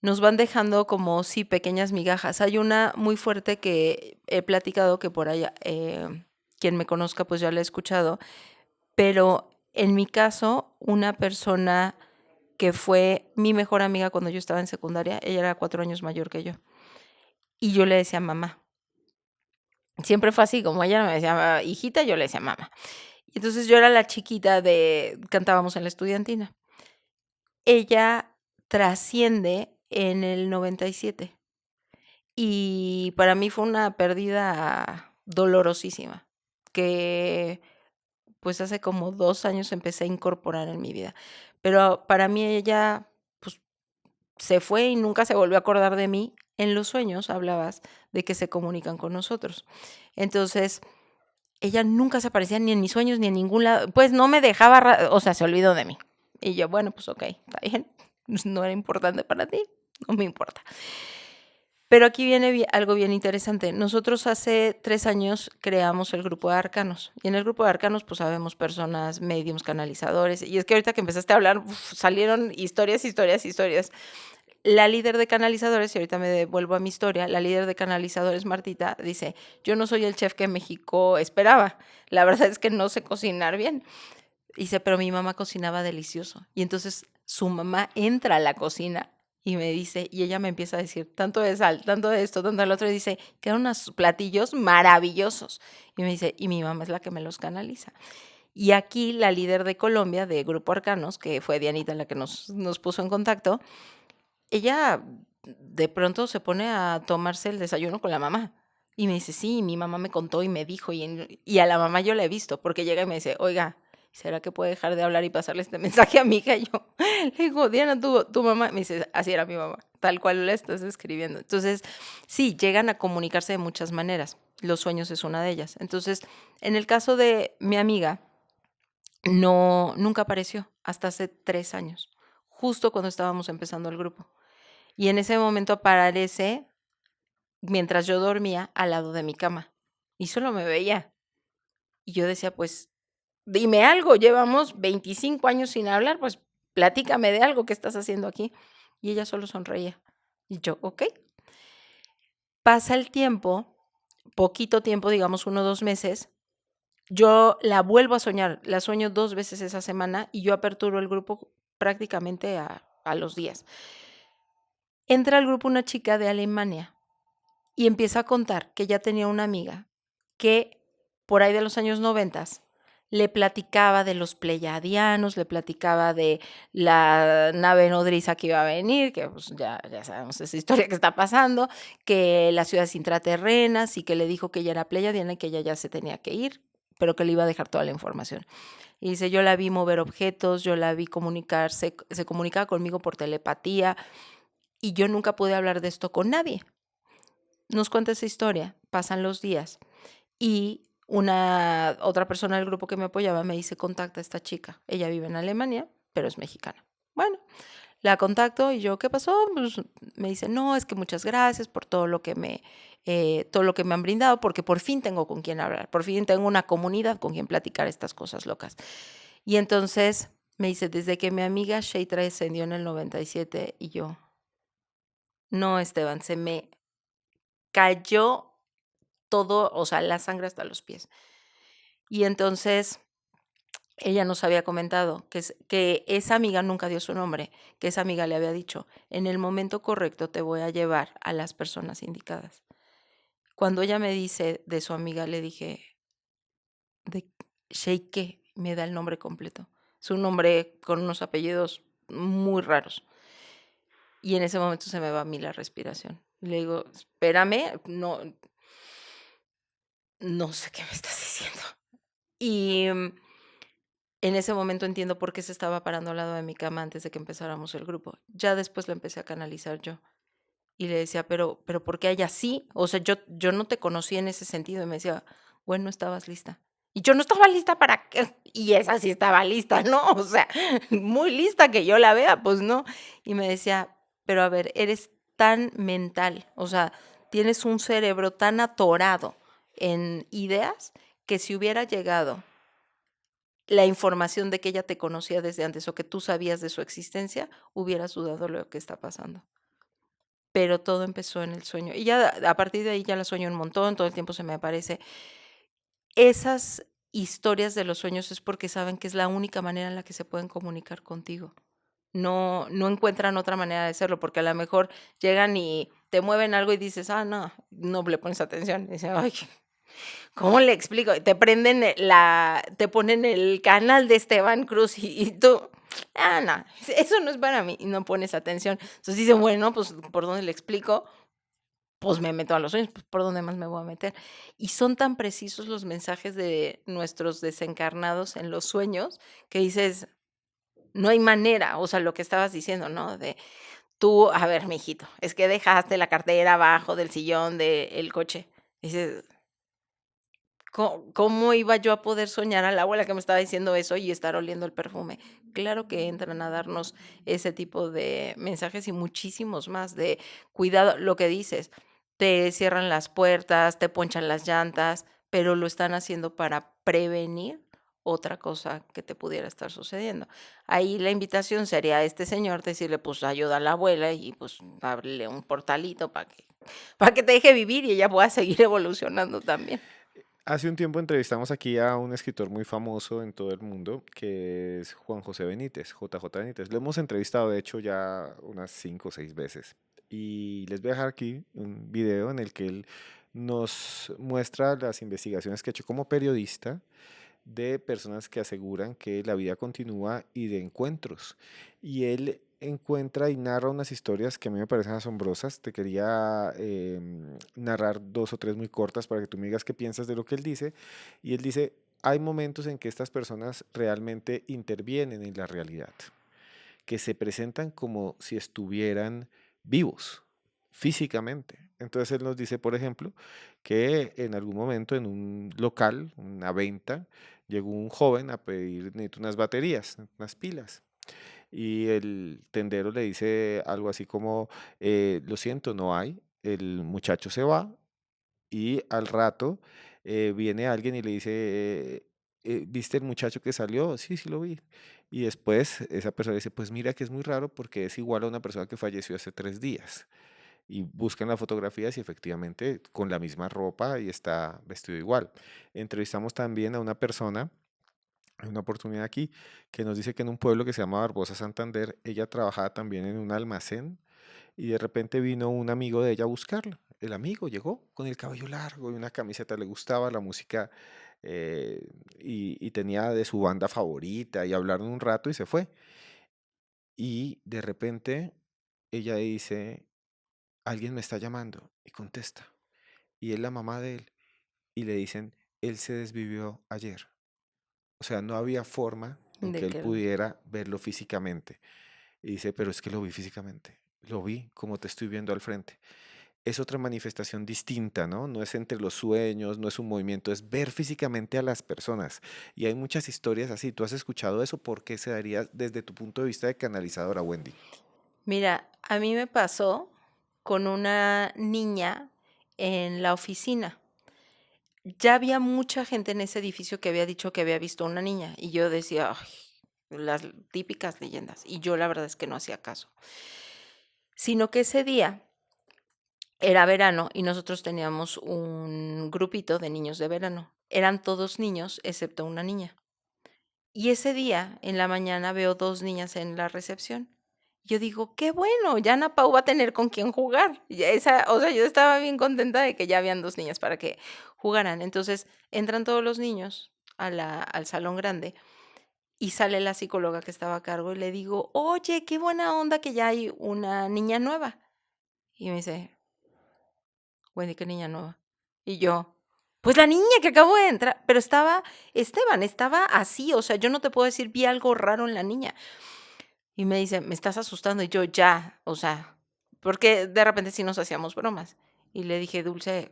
nos van dejando como, sí, pequeñas migajas. Hay una muy fuerte que he platicado, que por allá, quien me conozca, pues ya la he escuchado, pero en mi caso, una persona que fue mi mejor amiga cuando yo estaba en secundaria, ella era 4 años mayor que yo, y yo le decía mamá. Siempre fue así, como ella me decía hijita, yo le decía mamá. Y entonces yo era la chiquita cantábamos en la estudiantina. Ella trasciende en el 97 y para mí fue una pérdida dolorosísima, que pues hace como 2 años empecé a incorporar en mi vida. Pero para mí ella, pues, se fue y nunca se volvió a acordar de mí. En los sueños hablabas de que se comunican con nosotros. Entonces, ella nunca se aparecía ni en mis sueños ni en ningún lado, pues no me dejaba, o sea, se olvidó de mí. Y yo, bueno, pues okey, está bien, no era importante para ti, no me importa. Pero aquí viene algo bien interesante. Nosotros hace 3 años creamos el grupo de arcanos, y en el grupo de arcanos, pues, habemos personas, médiums, canalizadores, y es que ahorita que empezaste a hablar, salieron historias, historias, historias. La líder de canalizadores, y ahorita me devuelvo a mi historia, la líder de canalizadores, Martita, dice: "Yo no soy el chef que México esperaba. La verdad es que no sé cocinar bien". Dice: "Pero mi mamá cocinaba delicioso". Y entonces su mamá entra a la cocina y me dice y ella me empieza a decir: "Tanto de sal, tanto de esto, tanto del otro", y dice: "Quedan unos platillos maravillosos". Y me dice: "Y mi mamá es la que me los canaliza". Y aquí la líder de Colombia, de Grupo Arcanos, que fue Dianita la que nos puso en contacto, ella de pronto se pone a tomarse el desayuno con la mamá. Y me dice: "Sí, mi mamá me contó y me dijo", y a la mamá yo la he visto, porque llega y me dice: "Oiga, ¿será que puede dejar de hablar y pasarle este mensaje a mi hija?". Y yo le digo: "Diana, tu mamá", me dice: "Así era mi mamá, tal cual la estás describiendo". Entonces, sí, llegan a comunicarse de muchas maneras. Los sueños es una de ellas. Entonces, en el caso de mi amiga, no, nunca apareció hasta hace 3 años, justo cuando estábamos empezando el grupo. Y en ese momento aparece mientras yo dormía al lado de mi cama, y solo me veía. Y yo decía: "Pues, dime algo, llevamos 25 años sin hablar, pues, platícame de algo, ¿qué estás haciendo aquí?". Y ella solo sonreía. Y yo: "Okey". Pasa el tiempo, poquito tiempo, digamos 1 o 2 meses, yo la vuelvo a soñar, la sueño 2 veces esa semana, y yo aperturo el grupo prácticamente a los días. Entra al grupo una chica de Alemania y empieza a contar que ya tenía una amiga que por ahí de los años 90 le platicaba de los pleyadianos, le platicaba de la nave nodriza que iba a venir, que pues ya sabemos esa historia que está pasando, que las ciudades intraterrenas y que le dijo que ella era pleyadiana y que ella ya se tenía que ir, pero que le iba a dejar toda la información. Y dice, yo la vi mover objetos, yo la vi comunicarse, se comunicaba conmigo por telepatía y yo nunca pude hablar de esto con nadie. Nos cuenta esa historia, pasan los días y una otra persona del grupo que me apoyaba me dice: "Contacta a esta chica, ella vive en Alemania, pero es mexicana". Bueno, la contacto y yo: "¿Qué pasó?". Pues, me dice: "No, es que muchas gracias por todo lo que me han brindado, porque por fin tengo con quién hablar, por fin tengo una comunidad con quien platicar estas cosas locas". Y entonces me dice: "Desde que mi amiga Shay trascendió en el 97", y yo: "No, Esteban, se me cayó todo, o sea, la sangre hasta los pies". Y entonces, ella nos había comentado que esa amiga nunca dio su nombre, que esa amiga le había dicho: "En el momento correcto te voy a llevar a las personas indicadas". Cuando ella me dice de su amiga, le dije: "¿De Shay qué?". Me da el nombre completo. Es un nombre con unos apellidos muy raros. Y en ese momento se me va a mí la respiración. Le digo, espérame, no sé qué me estás diciendo. Y en ese momento entiendo por qué se estaba parando al lado de mi cama antes de que empezáramos el grupo. Ya después lo empecé a canalizar yo. Y le decía, pero ¿por qué hay así? O sea, yo no te conocí en ese sentido. Y me decía, bueno, no estabas lista. Y yo no estaba lista para qué. Y esa sí estaba lista, ¿no? O sea, muy lista que yo la vea, pues no. Y me decía, pero a ver, eres tan mental, o sea, tienes un cerebro tan atorado en ideas que si hubiera llegado la información de que ella te conocía desde antes o que tú sabías de su existencia, hubieras dudado lo que está pasando. Pero todo empezó en el sueño. Y ya a partir de ahí ya la sueño un montón, todo el tiempo se me aparece. Esas historias de los sueños es porque saben que es la única manera en la que se pueden comunicar contigo. No encuentran otra manera de hacerlo, porque a lo mejor llegan y te mueven algo y dices: "Ah, no le pones atención". Y dices: "Ay, ¿cómo le explico?". Te prenden te ponen el canal de Esteban Cruz y tú: no, eso no es para mí", y no pones atención. Entonces dicen: "Bueno, pues, ¿por dónde le explico?". Pues me meto a los sueños, pues, ¿por dónde más me voy a meter? Y son tan precisos los mensajes de nuestros desencarnados en los sueños, que dices: "No hay manera", o sea, lo que estabas diciendo, ¿no? De tú, a ver, mijito, es que dejaste la cartera abajo del sillón del coche. Dices, ¿cómo iba yo a poder soñar a la abuela que me estaba diciendo eso y estar oliendo el perfume? Claro que entran a darnos ese tipo de mensajes y muchísimos más de cuidado, lo que dices, te cierran las puertas, te ponchan las llantas, pero lo están haciendo para prevenir otra cosa que te pudiera estar sucediendo. Ahí la invitación sería a este señor decirle, pues ayuda a la abuela y pues ábrele un portalito para que te deje vivir y ella pueda seguir evolucionando también. Hace un tiempo entrevistamos aquí a un escritor muy famoso en todo el mundo, que es Juan José Benítez, JJ Benítez. Lo hemos entrevistado, de hecho, ya unas 5 o 6 veces. Y les voy a dejar aquí un video en el que él nos muestra las investigaciones que ha hecho como periodista de personas que aseguran que la vida continúa y de encuentros. Y él encuentra y narra unas historias que a mí me parecen asombrosas. Te quería narrar 2 o 3 muy cortas para que tú me digas qué piensas de lo que él dice. Y él dice, hay momentos en que estas personas realmente intervienen en la realidad, que se presentan como si estuvieran vivos físicamente. Entonces él nos dice, por ejemplo, que en algún momento en un local, una venta, llegó un joven a pedir, necesito unas baterías, unas pilas. Y el tendero le dice algo así como, lo siento, no hay. El muchacho se va y al rato viene alguien y le dice, ¿viste el muchacho que salió? Sí, sí lo vi. Y después esa persona dice, pues mira que es muy raro porque es igual a una persona que falleció hace 3 días. Y buscan las fotografías y efectivamente con la misma ropa y está vestido igual. Entrevistamos también a una persona, hay una oportunidad aquí, que nos dice que en un pueblo que se llama Barbosa, Santander, ella trabajaba también en un almacén y de repente vino un amigo de ella a buscarla. El amigo llegó con el cabello largo y una camiseta, le gustaba la música y tenía de su banda favorita y hablaron un rato y se fue. Y de repente ella dice, alguien me está llamando y contesta. Y es la mamá de él. Y le dicen, él se desvivió ayer. O sea, no había forma en De que él que pudiera verlo físicamente. Y dice, pero es que lo vi físicamente. Lo vi como te estoy viendo al frente. Es otra manifestación distinta, ¿no? No es entre los sueños, no es un movimiento, es ver físicamente a las personas. Y hay muchas historias así. ¿Tú has escuchado eso? ¿Por qué se daría desde tu punto de vista de canalizadora, Wendy? mira, a mí me pasó con una niña en la oficina. Ya había mucha gente en ese edificio que había dicho que había visto una niña, y yo decía: "Ay, las típicas leyendas", y yo la verdad es que no hacía caso. Sino que ese día era verano y nosotros teníamos un grupito de niños de verano. Eran todos niños, excepto una niña. Y ese día, en la mañana, veo 2 niñas en la recepción. Yo digo: "Qué bueno, ya Ana Pau va a tener con quién jugar". Ya o sea, yo estaba bien contenta de que ya habían 2 niñas para que jugaran. Entonces, entran todos los niños, al salón grande y sale la psicóloga que estaba a cargo y le digo: "Oye, qué buena onda que ya hay una niña nueva". Y me dice: "Wendy, ¿qué niña nueva?". Y yo: "Pues la niña que acabo de entrar", pero estaba Esteban, estaba así, o sea, yo no te puedo decir, vi algo raro en la niña. Y me dice: "Me estás asustando", y yo: "Ya", o sea, porque de repente sí nos hacíamos bromas. Y le dije: "Dulce",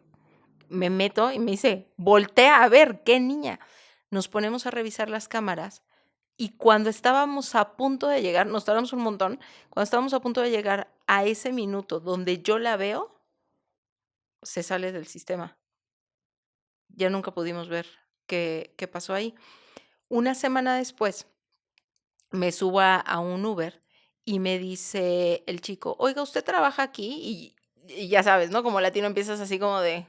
me meto y me dice: "Voltea a ver, ¿qué niña?". Nos ponemos a revisar las cámaras y cuando estábamos a punto de llegar, nos tardamos un montón, cuando estábamos a punto de llegar a ese minuto donde yo la veo, se sale del sistema. Ya nunca pudimos ver qué pasó ahí. Una semana después, me subo a un Uber y me dice el chico: "Oiga, ¿usted trabaja aquí?". Y ya sabes, ¿no? Como latino empiezas así como de,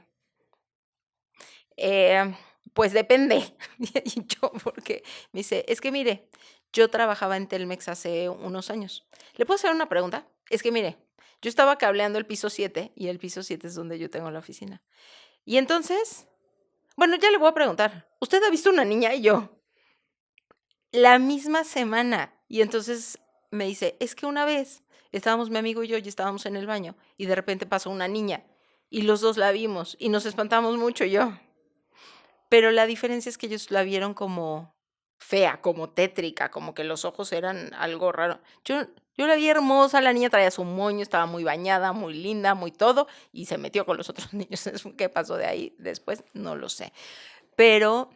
eh, pues depende. Y yo, porque me dice: "Es que mire, yo trabajaba en Telmex hace unos años. ¿Le puedo hacer una pregunta? Es que mire, yo estaba cableando el piso 7 y el piso 7 es donde yo tengo la oficina. Y entonces, bueno, ya le voy a preguntar, ¿usted ha visto una niña?". Y yo, la misma semana. Y entonces me dice: "Es que una vez estábamos mi amigo y estábamos en el baño y de repente pasó una niña y los 2 la vimos y nos espantamos mucho", y yo. Pero la diferencia es que ellos la vieron como fea, como tétrica, como que los ojos eran algo raro. Yo la vi hermosa, la niña traía su moño, estaba muy bañada, muy linda, muy todo, y se metió con los otros niños. ¿Qué pasó de ahí después? No lo sé. Pero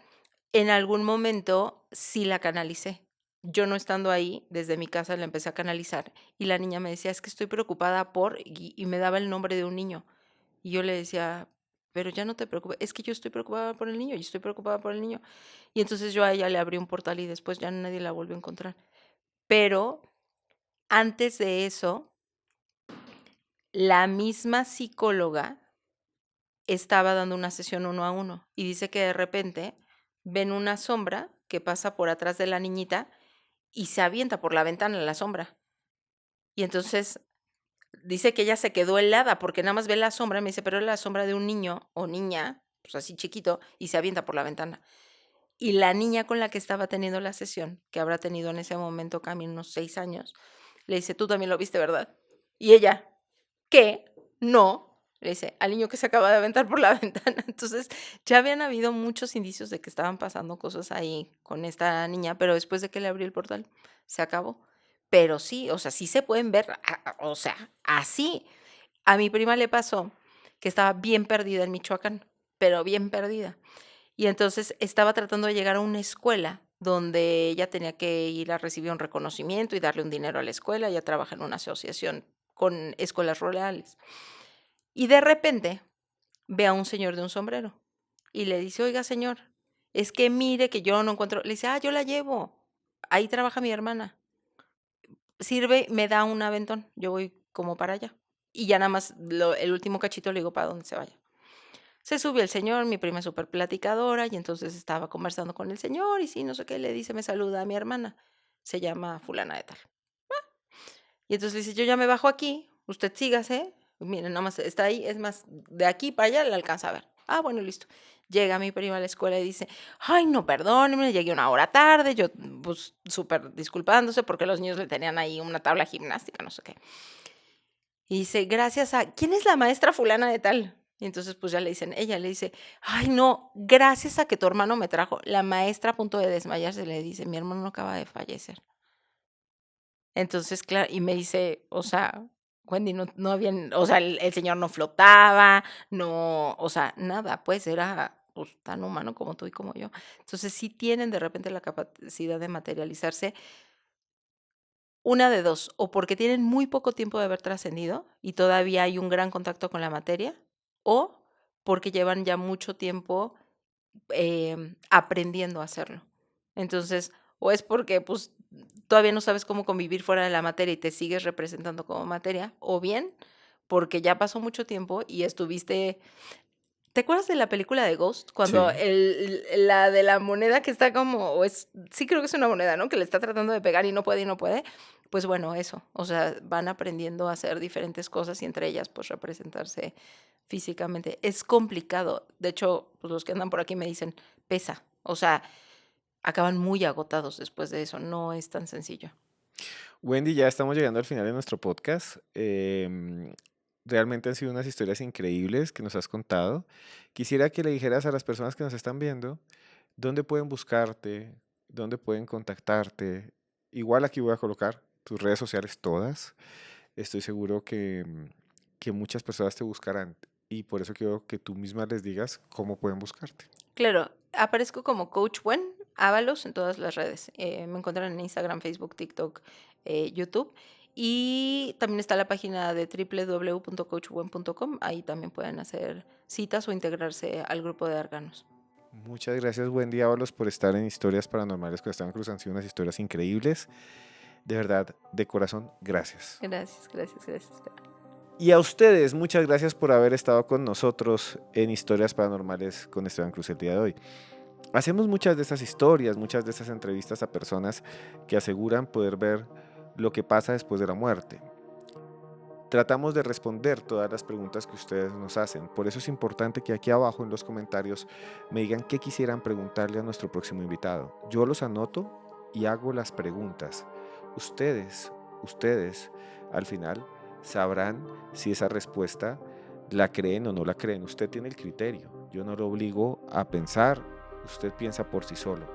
en algún momento sí la canalicé. Yo no estando ahí, desde mi casa la empecé a canalizar, y la niña me decía: "Es que estoy preocupada por", y me daba el nombre de un niño. Y yo le decía: "Pero ya no te preocupes, es que yo estoy preocupada por el niño, yo estoy preocupada por el niño". Y entonces yo a ella le abrí un portal y después ya nadie la volvió a encontrar. Pero antes de eso, la misma psicóloga estaba dando una sesión uno a uno y dice que de repente ven una sombra que pasa por atrás de la niñita y se avienta por la ventana la sombra. Y entonces dice que ella se quedó helada porque nada más ve la sombra, me dice, pero es la sombra de un niño o niña, pues así chiquito, y se avienta por la ventana. Y la niña con la que estaba teniendo la sesión, que habrá tenido en ese momento Cami unos 6 años, le dice: "Tú también lo viste, ¿verdad?". Y ella: "¿Qué? No". Le dice: "Al niño que se acaba de aventar por la ventana". Entonces, ya habían habido muchos indicios de que estaban pasando cosas ahí con esta niña, pero después de que le abrí el portal, se acabó. Pero sí, o sea, sí se pueden ver, o sea, así. A mi prima le pasó que estaba bien perdida en Michoacán, pero bien perdida. Y entonces estaba tratando de llegar a una escuela donde ella tenía que ir a recibir un reconocimiento y darle un dinero a la escuela. Ella trabaja en una asociación con escuelas rurales. Y de repente ve a un señor de un sombrero y le dice: "Oiga, señor, es que mire que yo no encuentro". Le dice: "Ah, yo la llevo. Ahí trabaja mi hermana. Sirve, me da un aventón. Yo voy como para allá". Y ya nada más el último cachito le digo para dónde se vaya. Se sube el señor, mi prima es súper platicadora, y entonces estaba conversando con el señor, y sí, no sé qué, le dice: "Me saluda a mi hermana, se llama fulana de tal". Y entonces le dice: "Yo ya me bajo aquí, usted sígase, mire, nada más está ahí, es más, de aquí para allá la alcanza a ver". Ah, bueno, listo. Llega mi prima a la escuela y dice: "Ay, no, perdóneme, llegué una hora tarde", yo, pues, súper disculpándose porque los niños le tenían ahí una tabla gimnástica, no sé qué. Y dice: "Gracias a ¿quién es la maestra fulana de tal?". Y entonces, pues, ya le dicen ella le dice: "Ay, no, gracias a que tu hermano me trajo". La maestra a punto de desmayarse le dice: "Mi hermano acaba de fallecer". Entonces, claro, y me dice, o sea, Wendy, no habían, o sea, el señor no flotaba, no, o sea, nada, pues, era, pues, tan humano como tú y como yo. Entonces, sí tienen de repente la capacidad de materializarse. Una de 2 o porque tienen muy poco tiempo de haber trascendido y todavía hay un gran contacto con la materia, o porque llevan ya mucho tiempo, aprendiendo a hacerlo. Entonces, o es porque, pues, todavía no sabes cómo convivir fuera de la materia y te sigues representando como materia, o bien porque ya pasó mucho tiempo y estuviste. ¿Te acuerdas de la película de Ghost? Cuando Sí. la de la moneda que está como o es sí creo que es una moneda, ¿no? Que le está tratando de pegar y no puede, y no puede. Pues bueno, eso, o sea, van aprendiendo a hacer diferentes cosas y entre ellas, pues, representarse físicamente. Es complicado. De hecho, pues, los que andan por aquí me dicen: "Pesa". O sea, acaban muy agotados después de eso, no es tan sencillo. Wendy, ya estamos llegando al final de nuestro podcast. Realmente han sido unas historias increíbles que nos has contado. Quisiera que le dijeras a las personas que nos están viendo dónde pueden buscarte, dónde pueden contactarte. Igual aquí voy a colocar tus redes sociales todas. Estoy seguro que muchas personas te buscarán y por eso quiero que tú misma les digas cómo pueden buscarte. Claro, aparezco como Coach Buen Ábalos en todas las redes. Me encuentran en Instagram, Facebook, TikTok, YouTube. Y también está la página de www.coachbuen.com. Ahí también pueden hacer citas o integrarse al grupo de árganos. Muchas gracias, Wendy Ábalos, por estar en Historias Paranormales con Esteban Cruz. Han sido unas historias increíbles. De verdad, de corazón, gracias. Gracias, gracias, gracias. Y a ustedes, muchas gracias por haber estado con nosotros en Historias Paranormales con Esteban Cruz el día de hoy. Hacemos muchas de estas historias, muchas de estas entrevistas a personas que aseguran poder ver lo que pasa después de la muerte. Tratamos de responder todas las preguntas que ustedes nos hacen. Por eso es importante que aquí abajo en los comentarios me digan qué quisieran preguntarle a nuestro próximo invitado. Yo los anoto y hago las preguntas. Ustedes, al final sabrán si esa respuesta la creen o no la creen. Usted tiene el criterio. Yo no lo obligo a pensar. Usted piensa por sí solo.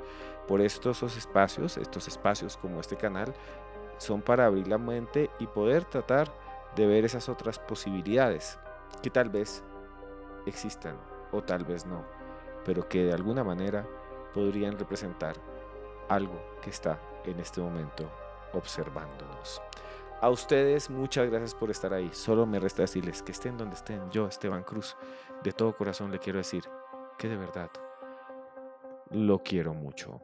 Por estos espacios como este canal, son para abrir la mente y poder tratar de ver esas otras posibilidades que tal vez existan o tal vez no, pero que de alguna manera podrían representar algo que está en este momento observándonos. A ustedes muchas gracias por estar ahí. Solo me resta decirles que estén donde estén. Yo, Esteban Cruz, de todo corazón le quiero decir que de verdad lo quiero mucho.